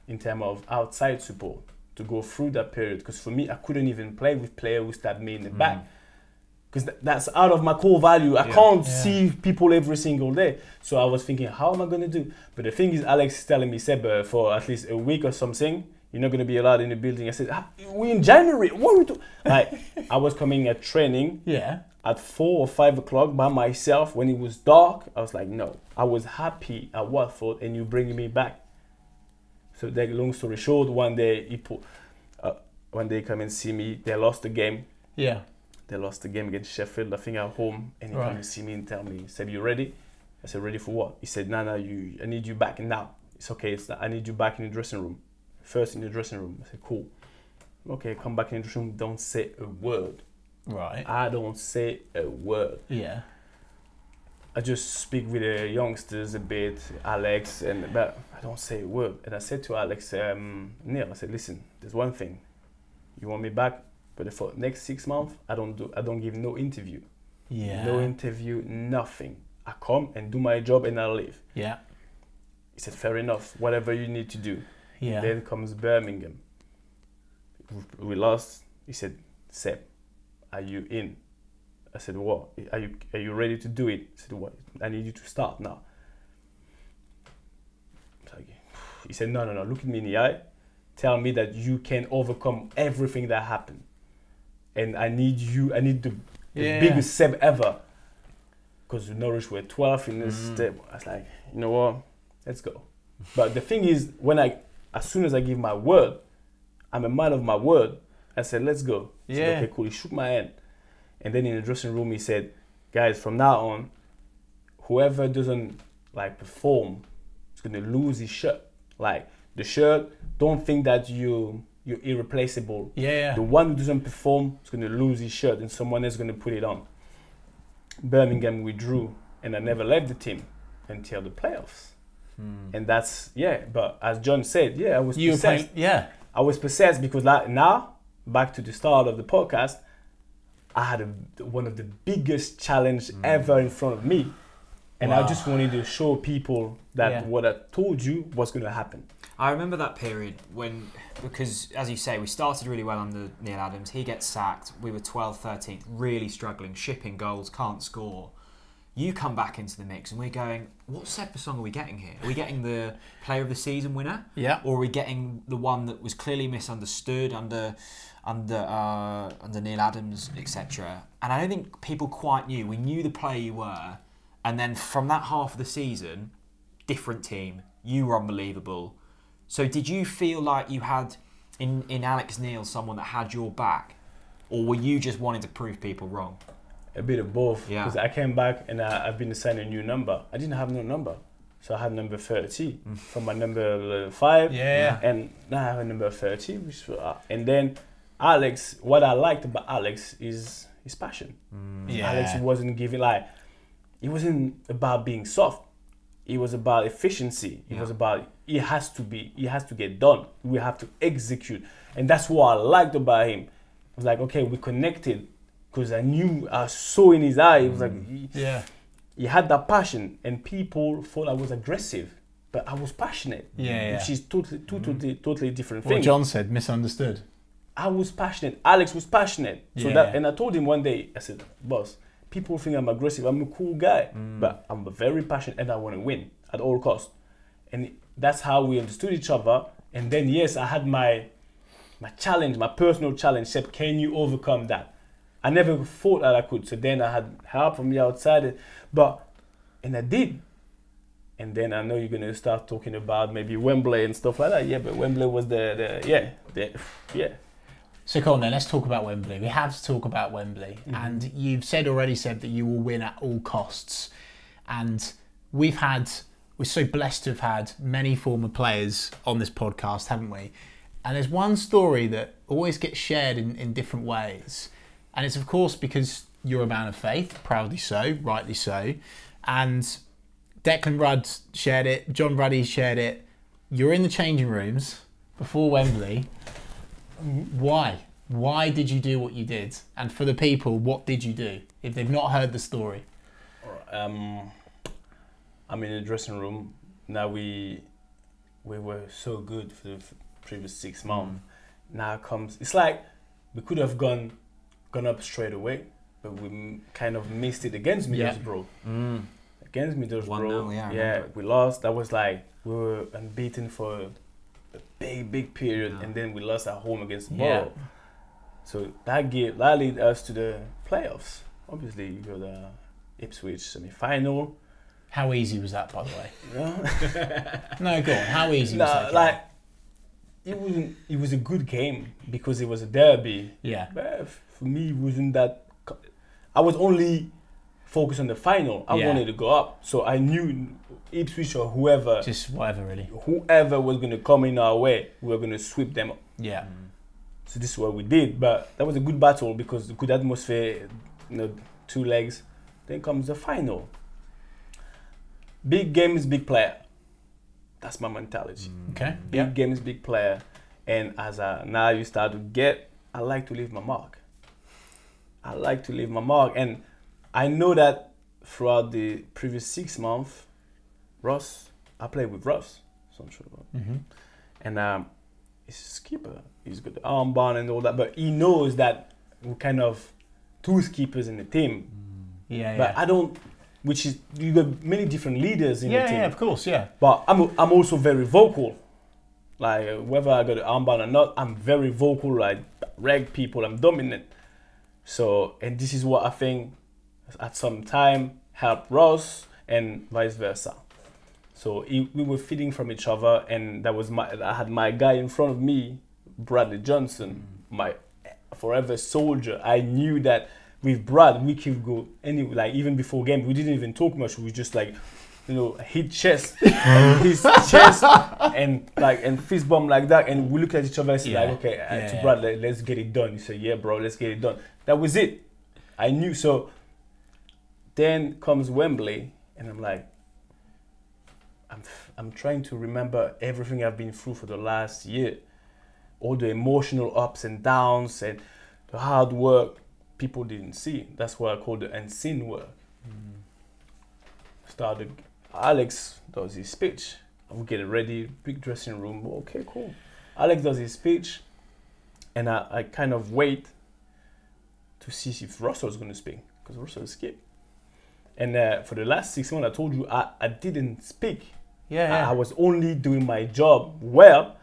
in terms of outside support to go through that period. Because for me, I couldn't even play with players who stabbed me in the back, because that's out of my core value. I can't see people every single day. So I was thinking, how am I going to do? But the thing is, Alex is telling me, Seb, for at least a week or something, you're not going to be allowed in the building. I said, we're in January. What are we doing? I was coming at training at 4 or 5 o'clock by myself when it was dark. I was like, no. I was happy at Watford, and you bringing me back. So, long story short, one day come and see me. They lost the game. Yeah. They lost the game against Sheffield, I think, at home. And he come and see me and tell me, Seb, you ready? I said, ready for what? He said, no, I need you back now. It's okay. I need you back in the dressing room. First in the dressing room. I said, cool. Okay, come back in the dressing room. Don't say a word. Right. I don't say a word. Yeah. I just speak with the youngsters a bit, Alex, but I don't say a word. And I said to Alex, Neil, I said, listen, there's one thing. You want me back, but for the next 6 months, I don't give no interview. Yeah. No interview, nothing. I come and do my job and I leave. Yeah. He said, fair enough, whatever you need to do. Yeah. Then comes Birmingham. We lost. He said, Seb, are you in? I said, what? Are you ready to do it? He said, what? I need you to start now. He said, no. Look at me in the eye. Tell me that you can overcome everything that happened. And I need the biggest Seb ever. Because Norwich were 12th in this step. I was like, you know what? Let's go. But the thing is, as soon as I give my word, I'm a man of my word. I said, let's go. I said, okay, cool. He shook my hand. And then in the dressing room, he said, guys, from now on, whoever doesn't perform is going to lose his shirt. The shirt, don't think that you're irreplaceable. Yeah. The one who doesn't perform is going to lose his shirt, and someone else is going to put it on. Birmingham withdrew, and I never left the team until the playoffs. And that's, but as John said, I was possessed. I was possessed because now, back to the start of the podcast, I had one of the biggest challenge ever in front of me. And I just wanted to show people that what I told you was going to happen. I remember that period when, because as you say, we started really well under Neil Adams. He gets sacked. We were 12th, 13th, really struggling, shipping goals, can't score. You come back into the mix and we're going, what Seb Bassong are we getting here? Are we getting the player of the season winner? Yeah. Or are we getting the one that was clearly misunderstood under Neil Adams, etc.? And I don't think people quite knew. We knew the player you were. And then from that half of the season, different team. You were unbelievable. So did you feel like you had, in Alex Neil, someone that had your back? Or were you just wanting to prove people wrong? A bit of both. Yeah. Because I came back and I've been assigned a new number. I didn't have no number. So I had number 30 from my number 5. Yeah. And now I have a number 30. And then Alex, what I liked about Alex is his passion. Yeah. Alex wasn't giving, like, it wasn't about being soft. It was about efficiency. It was about, it has to get done. We have to execute. And that's what I liked about him. I was like, okay, we connected. Because I saw in his eye, it was like, he had that passion, and people thought I was aggressive, but I was passionate, which is totally different thing. What John said, misunderstood. I was passionate. Alex was passionate. So and I told him one day, I said, boss, people think I'm aggressive. I'm a cool guy, but I'm very passionate and I want to win at all costs. And that's how we understood each other. And then, yes, I had my challenge, my personal challenge. Said, can you overcome that? I never thought that I could. So then I had help from the outside, and I did. And then I know you're going to start talking about maybe Wembley and stuff like that. Yeah, but Wembley was the. So come on then, let's talk about Wembley. We have to talk about Wembley. And you've said already, Seb, that you will win at all costs. And we're so blessed to have had many former players on this podcast, haven't we? And there's one story that always gets shared in different ways. And it's, of course, because you're a man of faith, proudly so, rightly so. And Declan Rudd shared it, John Ruddy shared it. You're in the changing rooms before Wembley. Why? Why did you do what you did? And for the people, what did you do, if they've not heard the story? I'm in the dressing room. Now we were so good for the previous 6 months. Now it's like we could have gone up straight away, but we kind of missed it against Middlesbrough. Against Middlesbrough, we lost. That was like, we were unbeaten for a big period, and then we lost at home against Borough. So that led us to the playoffs. Obviously, you got the Ipswich semi-final. How easy was that, by the way? No, go on. How easy was that? Like, it was a good game because it was a derby. Yeah. But for me, it wasn't that. I was only focused on the final. I wanted to go up, so I knew Ipswich or whoever, just whatever really, whoever was going to come in our way, we were going to sweep them up. Yeah. So this is what we did, but that was a good battle because good atmosphere, 2 legs. Then comes the final. Big game is big player. That's my mentality. Okay. Big game is big player, and now you start to get. I like to leave my mark. And I know that throughout the previous 6 months, I played with Ross, so I'm sure about. And he's a skipper. He's got the armband and all that, but he knows that we're kind of 2 skippers in the team. But I don't. Which is, you got many different leaders in the team. Yeah, of course, yeah. But I'm also very vocal. Like, whether I got the armband or not, I'm very vocal. Like, reg people, I'm dominant. So, and this is what I think at some time helped Ross and vice versa. So we were feeding from each other, and I had my guy in front of me, Bradley Johnson, my forever soldier. I knew that with Brad, we could go anywhere. Like, even before game, we didn't even talk much. We just hit chest and his chest and fist bump like that, and we look at each other and say to Brad, let's get it done. He said, yeah, bro, let's get it done. That was it. I knew. So then comes Wembley, and I'm like, I'm trying to remember everything I've been through for the last year, all the emotional ups and downs and the hard work people didn't see. That's what I call the unseen work. Alex does his speech. we get it ready, big dressing room. Okay, cool. Alex does his speech, and I kind of wait to see if Russell's going to speak, because Russell skipped. And for the last 6 months, I told you I didn't speak. Yeah. I was only doing my job well,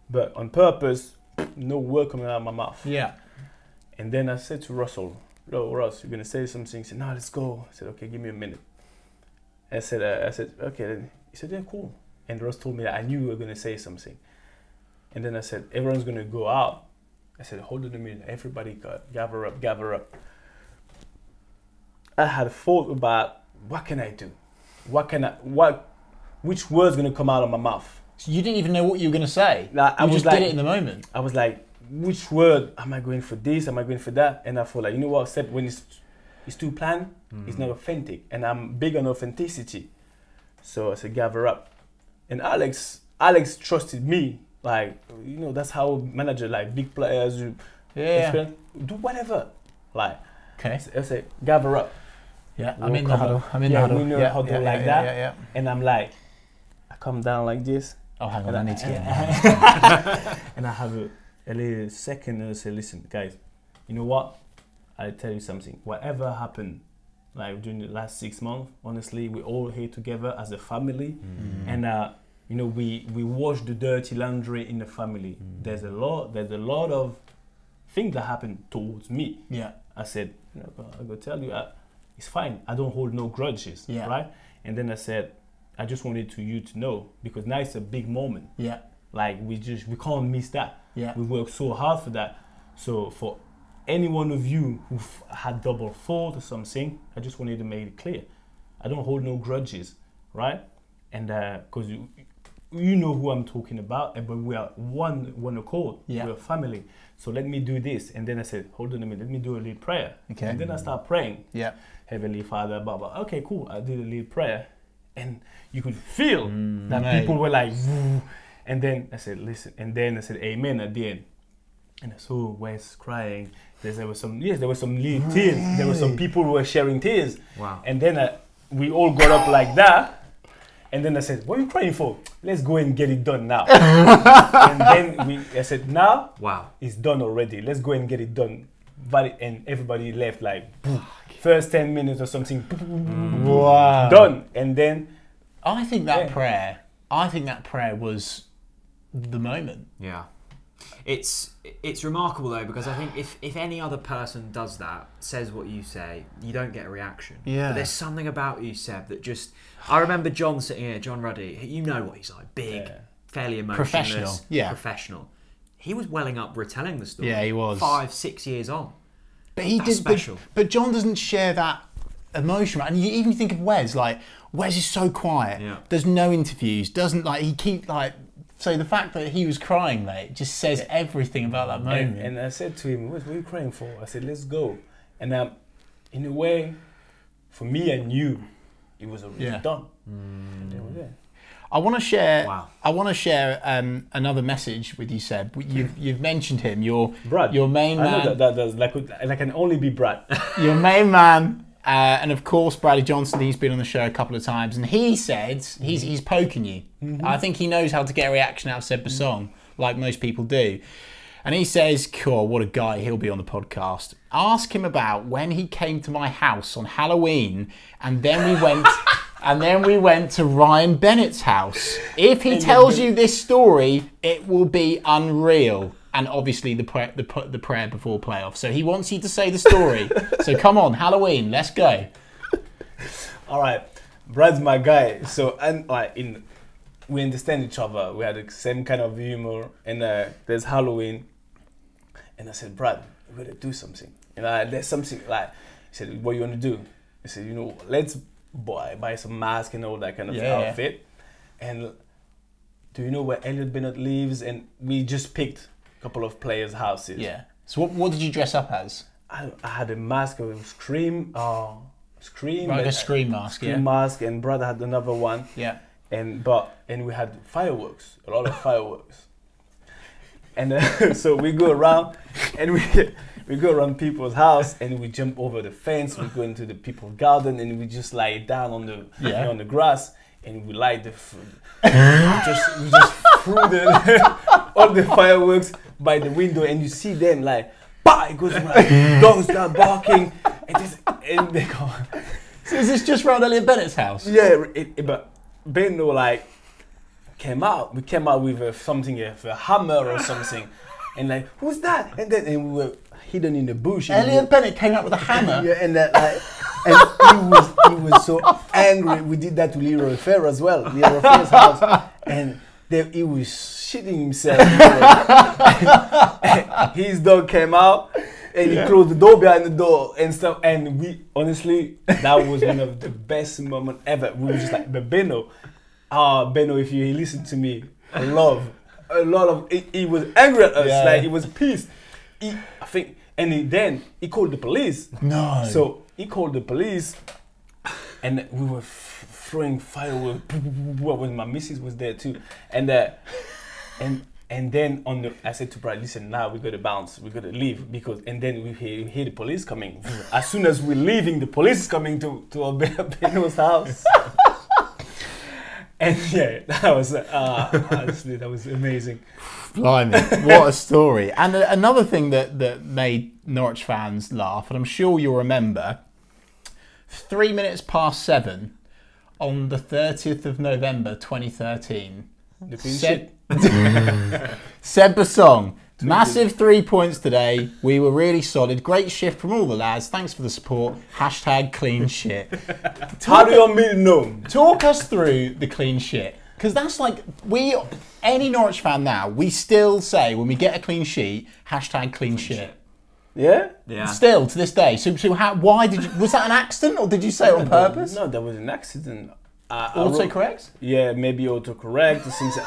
but on purpose, no word coming out of my mouth. Yeah. And then I said to Russell, "No, Russ, you're going to say something." He said, "No, let's go." I said, "Okay, give me a minute." I said, "Okay." Then he said, "Yeah, cool." And Russ told me that I knew you were going to say something. And then I said, "Everyone's going to go out." I said, "Hold on a minute. Everybody gather up. I had thought about what can I do? Which word's going to come out of my mouth? So you didn't even know what you were going to say. Like, you just did it in the moment. I was like, which word? Am I going for this? Am I going for that? And I thought, like, you know what, Seb, when it's too planned, it's not authentic. And I'm big on authenticity. So I said, gather up. And Alex trusted me. Like, you know, that's how manager, like big players, do whatever. Like, okay. I said, gather up. Yeah, I'm in the huddle. I'm in the huddle. We know huddle like that. Yeah. And I'm like, I come down like this. Oh, hang on, I need to get And I have a little second and I say, listen, guys, you know what? I'll tell you something. Whatever happened, like during the last 6 months, honestly, we're all here together as a family. And you know, we wash the dirty laundry in the family. There's a lot of things that happen towards me. Yeah. I said, you know, I go tell you, it's fine. I don't hold no grudges, right? And then I said, I just wanted you to know, because now it's a big moment. Yeah. Like we can't miss that. Yeah. We worked so hard for that. So for any one of you who had double thought or something, I just wanted to make it clear. I don't hold no grudges, right? And because you know who I'm talking about, but we are one accord. Yeah. We're a family. So let me do this. And then I said, hold on a minute, let me do a little prayer. Okay. And then I start praying. Yeah. Heavenly Father, blah, blah. Okay, cool. I did a little prayer. And you could feel that people were like, woo. And then I said, listen. And then I said, amen at the end. And I saw Wes crying. There were some little tears. There were some people who were sharing tears. Wow. And then we all got up like that. And then I said, what are you crying for? Let's go and get it done now. And then I said, now it's done already. Let's go and get it done. And everybody left like, first 10 minutes or something. Wow. Done. And then I think that prayer was the moment. Yeah. It's remarkable though, because I think if any other person does that, says what you say, you don't get a reaction. Yeah. But there's something about you, Seb, that just... I remember John sitting here, John Ruddy, you know what he's like, big, fairly emotionless, professional. He was welling up retelling the story. Yeah, he was. 5-6 years on. But he did special. But John doesn't share that emotion. And you even think of Wes, like Wes is so quiet. Yeah. There's no interviews. Doesn't like he keep like. So the fact that he was crying, mate, just says everything about that moment. And I said to him, what are you crying for? I said, let's go. And in a way, for me and you, it was already done. And then we're there. I want to share. Wow. I want to share another message with you, Seb. You've mentioned him. Your main man. I know that can only be Brad. Your main man, and of course Bradley Johnson. He's been on the show a couple of times, and he said he's poking you. I think he knows how to get a reaction out of Seb Bassong, like most people do. And he says, "Cool, what a guy! He'll be on the podcast. Ask him about when he came to my house on Halloween, and then we went." And then we went to Ryan Bennett's house. If he tells you this story, it will be unreal. And obviously the prayer before playoffs. So he wants you to say the story. So come on, Halloween, let's go. All right, Brad's my guy. So we understand each other. We had the same kind of humor. And there's Halloween. And I said, Brad, we gotta do something. There's something like. He said, what do you want to do? I said, let's buy some mask and all that kind of outfit. And do you know where Elliot Bennett lives? And we just picked a couple of players' houses. Yeah. So what did you dress up as? I had a mask of Scream. Like a Scream mask. Scream mask, and brother had another one. Yeah. And we had fireworks, a lot of fireworks. And so we go around and we go around people's house and we jump over the fence. We go into the people's garden and we just lie down on the on the grass and we light we just threw all the fireworks by the window, and you see them like, bah! It goes like, dogs start barking, and they go. So is this just round Elliot Bennett's house? Yeah, but Benno like came out. We came out with a hammer or something, and like, who's that? And we were hidden in the bush. Elliot Bennett came out with a hammer. Yeah, and that like, and he was so angry. We did that to Leroy Fair as well. Leroy Fair's house, and he was shitting himself. His dog came out. And he closed the door behind the door and stuff. And we, honestly, that was one of the best moments ever. We were just like, but Benno, if you listen to me, a lot of, he was angry at us. Yeah. Like, he was pissed. Then he called the police. No. So he called the police, and we were throwing fireworks. My missus was there too. And then I said to Brad, listen, now we got to bounce, we got to leave, and then we hear the police coming. As soon as we're leaving, the police is coming to Benno's house. And yeah, that was honestly, that was amazing. Blimey, what a story. And another thing that made Norwich fans laugh, and I'm sure you'll remember, 3 minutes past 7 on the 30th of November 2013. The clean sheet. Seb Bassong, massive 3 points today. We were really solid. Great shift from all the lads. Thanks for the support. #clean shit. How do you want me to know? Talk us through the clean shit. Because that's like, any Norwich fan now, we still say when we get a clean sheet, #clean shit. Yeah? Yeah. Still, to this day. So why did you, was that an accident or did you say it on purpose? No, that was an accident. Autocorrect? Yeah, maybe autocorrect. Since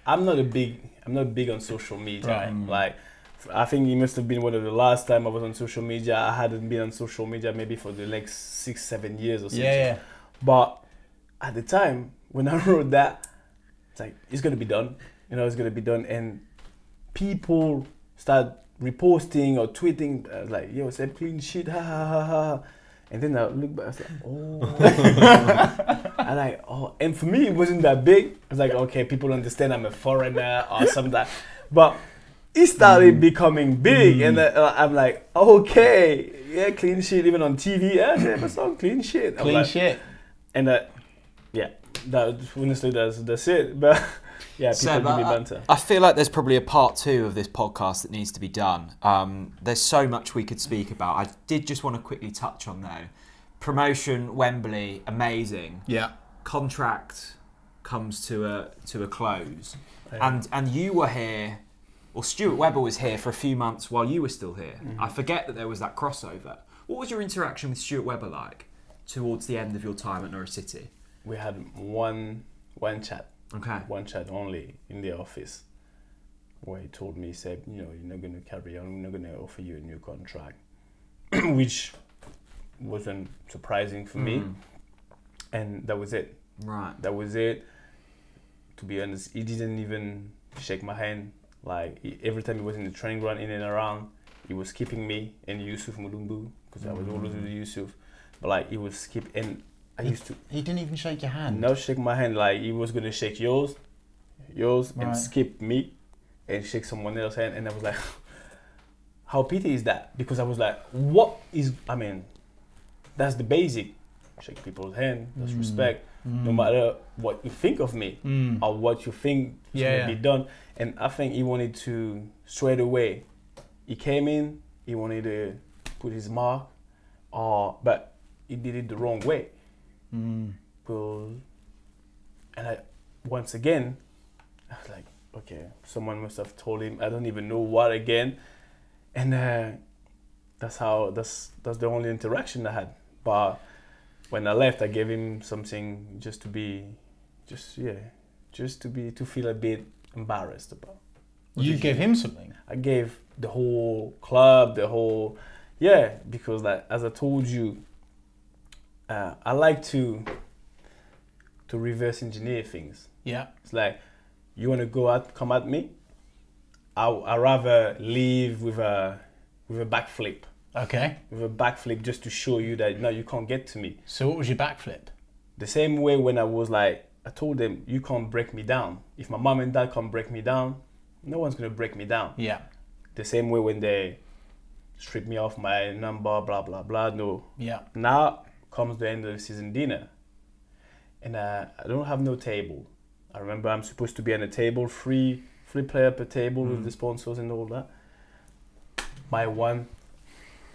I'm not big on social media. Right. Like, I think it must have been one of the last time I was on social media. I hadn't been on social media maybe for the next 6-7 years or something. Yeah. But at the time when I wrote that, it's like, it's gonna be done. It's gonna be done, and people start reposting or tweeting like, "Yo, Seb, clean shit, ha ha ha ha." And then I look back, I was like, oh. And for me, it wasn't that big. I was like, okay, people understand I'm a foreigner or something. But it started becoming big. And I'm like, okay, yeah, clean shit, even on TV. Yeah, Bassong, clean shit. Clean shit. And honestly, that's it. But yeah, people Seb, give me banter. I feel like there's probably a part 2 of this podcast that needs to be done. There's so much we could speak about. I did just want to quickly touch on though. Promotion, Wembley, amazing. Yeah. Contract comes to a close, and you were here, or Stuart Webber was here for a few months while you were still here. Mm-hmm. I forget that there was that crossover. What was your interaction with Stuart Webber like towards the end of your time at Norwich City? We had one chat. Okay. One chat only in the office, where he told me, he said, you're not going to carry on, we're not going to offer you a new contract, which wasn't surprising for me. And that was it. Right. That was it. To be honest, he didn't even shake my hand. Like, every time he was in the training ground, in and around, he was keeping me and Yusuf Mulumbu, because I was always with Yusuf. But like, he was and He didn't even shake your hand? No, shake my hand. Like, he was going to shake yours, right, and skip me and shake someone else's hand. And I was like, how pity is that? Because I was like, that's the basic. Shake people's hand, that's respect. No matter what you think of me or what you think is going to be done. And I think he wanted to, straight away, he came in, he wanted to put his mark, but he did it the wrong way. Once again, I was like, okay, someone must have told him, I don't even know what again. And that's the only interaction I had. But when I left, I gave him something to feel a bit embarrassed about. You gave him something? I gave the whole club, because like, as I told you, I like to reverse engineer things. Yeah. It's like, you want to come at me? I rather leave with a backflip. Okay. With a backflip, just to show you that no, you can't get to me. So what was your backflip? The same way when I told them, you can't break me down. If my mom and dad can't break me down, no one's going to break me down. Yeah. The same way when they strip me off my number, blah, blah, blah, no. Yeah. Now comes the end of the season dinner. And I don't have no table. I remember I'm supposed to be on a table, free player per table with the sponsors and all that. By one,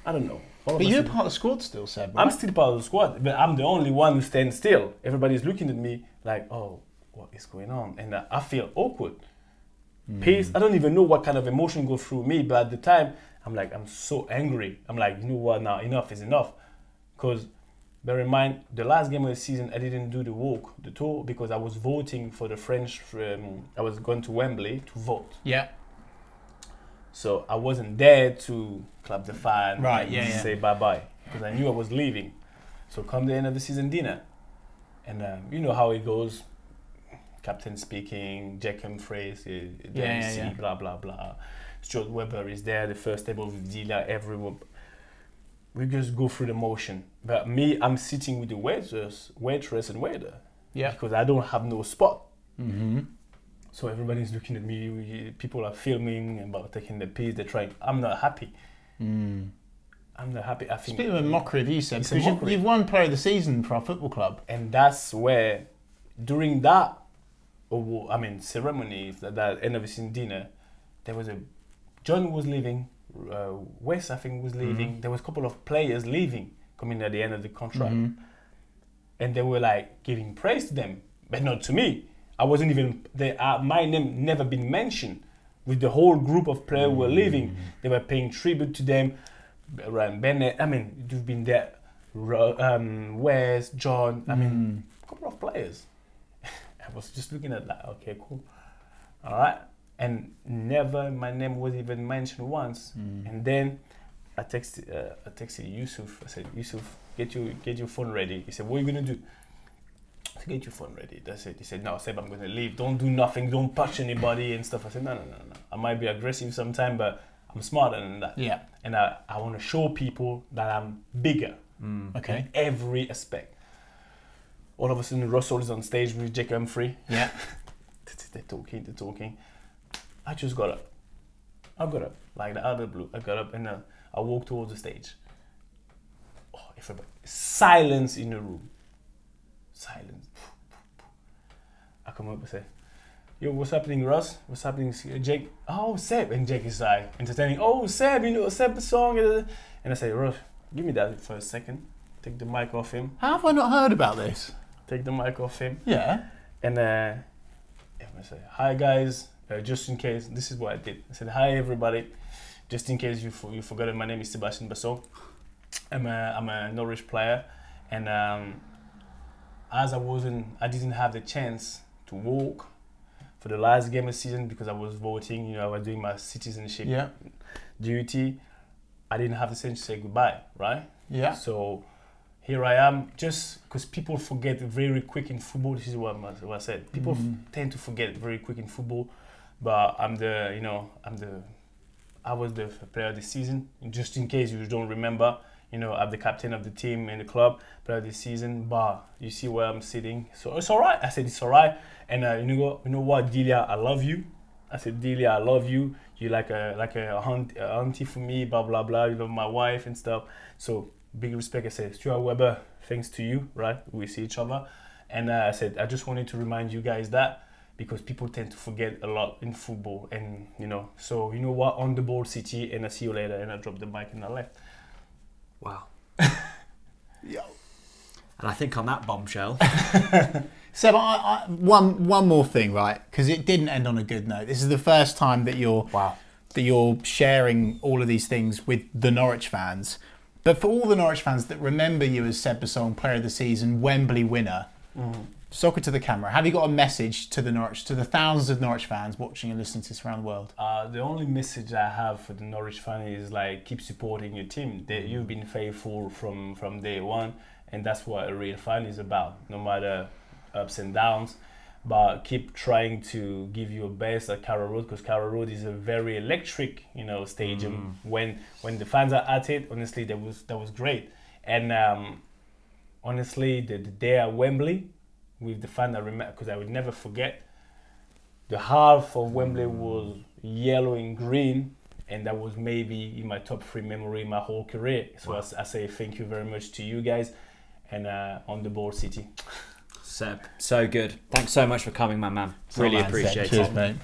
I don't know. But you're part of the squad still, Seb, right? I'm still part of the squad, but I'm the only one who stands still. Everybody's looking at me like, oh, what is going on? And I feel awkward. Peace. I don't even know what kind of emotion goes through me, but at the time, I'm so angry. I'm like, you know what, now enough is enough. Because bear in mind, the last game of the season, I didn't do the tour, because I was voting for the French. I was going to Wembley to vote. Yeah. So I wasn't there to clap the fan and say bye-bye, because I knew I was leaving. So come the end of the season dinner, and you know how it goes. Captain speaking, Jack Humphreys, the MC, blah, blah, blah. Stuart Webber is there, the first table with Delia, everyone. We just go through the motion. But me, I'm sitting with the waitress and waiter. Yeah. Because I don't have no spot. Mm-hmm. So everybody's looking at me. People are filming about taking the piece. They're trying. I'm not happy. I'm not happy. I think it's a bit of a mockery of you, Seb, because you've won Player of the Season for our football club. And that's where, during that, ceremony, that end of the season dinner, there was John was leaving, Wes I think was leaving. Mm-hmm. There was a couple of players leaving, coming at the end of the contract, and they were like giving praise to them, but not to me. I wasn't even there. My name never been mentioned. With the whole group of players who were leaving, they were paying tribute to them. Ryan Bennett, you've been there. Wes, John, a couple of players. I was just looking at that. Okay, cool. All right. And never my name was even mentioned once. And then I texted Yusuf. I said, Yusuf, get your phone ready. He said, what are you gonna do? I said, get your phone ready. That's it. He said, no, Seb, I'm gonna leave. Don't do nothing. Don't touch anybody and stuff. I said, no. I might be aggressive sometimes, but I'm smarter than that. Yeah. And I want to show people that I'm bigger. Okay. In every aspect. All of a sudden, Russell is on stage with Jack Humphrey. Yeah. They're talking. I just got up. Like the other blue. I got up and I walked towards the stage. Oh, silence in the room. Silence. I come up and say, yo, what's happening, Russ? What's happening, Jake? Oh, Seb. And Jake is like entertaining. Oh, Seb, Seb Bassong. And I say, Russ, give me that for a second. Take the mic off him. How have I not heard about this? Take the mic off him. Yeah. And I say, hi guys, just in case, this is what I did. I said, hi everybody, just in case you forgot, my name is Seb Bassong. I'm a Norwich player, and as I didn't have the chance to walk for the last game of the season because I was voting, I was doing my citizenship duty. I didn't have the chance to say goodbye, right? Yeah. So here I am, just because people forget very quick in football. This is what I said. People tend to forget very quick in football, but I was the player of the season. Just in case you don't remember, I'm the captain of the team in the club, player of the season. But you see where I'm sitting, so it's all right. I said it's all right, and you know what, Delia, I love you. I said, Delia, I love you. You're like a auntie for me, blah blah blah. You love my wife and stuff. So big respect. I said, Stuart Webber, thanks to you, right? We see each other. And I said, I just wanted to remind you guys that, because people tend to forget a lot in football. And, so you know what? On the ball, City, and I see you later. And I dropped the mic and I left. Wow. Yo. And I think on that bombshell. Seb, one more thing, right? Because it didn't end on a good note. This is the first time that you're sharing all of these things with the Norwich fans. But for all the Norwich fans that remember you as Seb Bassong, Player of the Season, Wembley winner, soccer to the camera, have you got a message to the thousands of Norwich fans watching and listening to this around the world? The only message I have for the Norwich fan is keep supporting your team. You've been faithful from day one, and that's what a real fan is about, no matter ups and downs. But keep trying to give your best at Carrow Road, because Carrow Road is a very electric, stadium. When the fans are at it, honestly, that was great. And honestly, the day at Wembley with the fan, I remember, because I would never forget, the half of Wembley was yellow and green, and that was maybe in my top 3 memory in my whole career. So Wow. I say thank you very much to you guys, and on the board, City. Seb, so good. Thanks so much for coming, my man. So, Really man, appreciate Cheers, it. mate.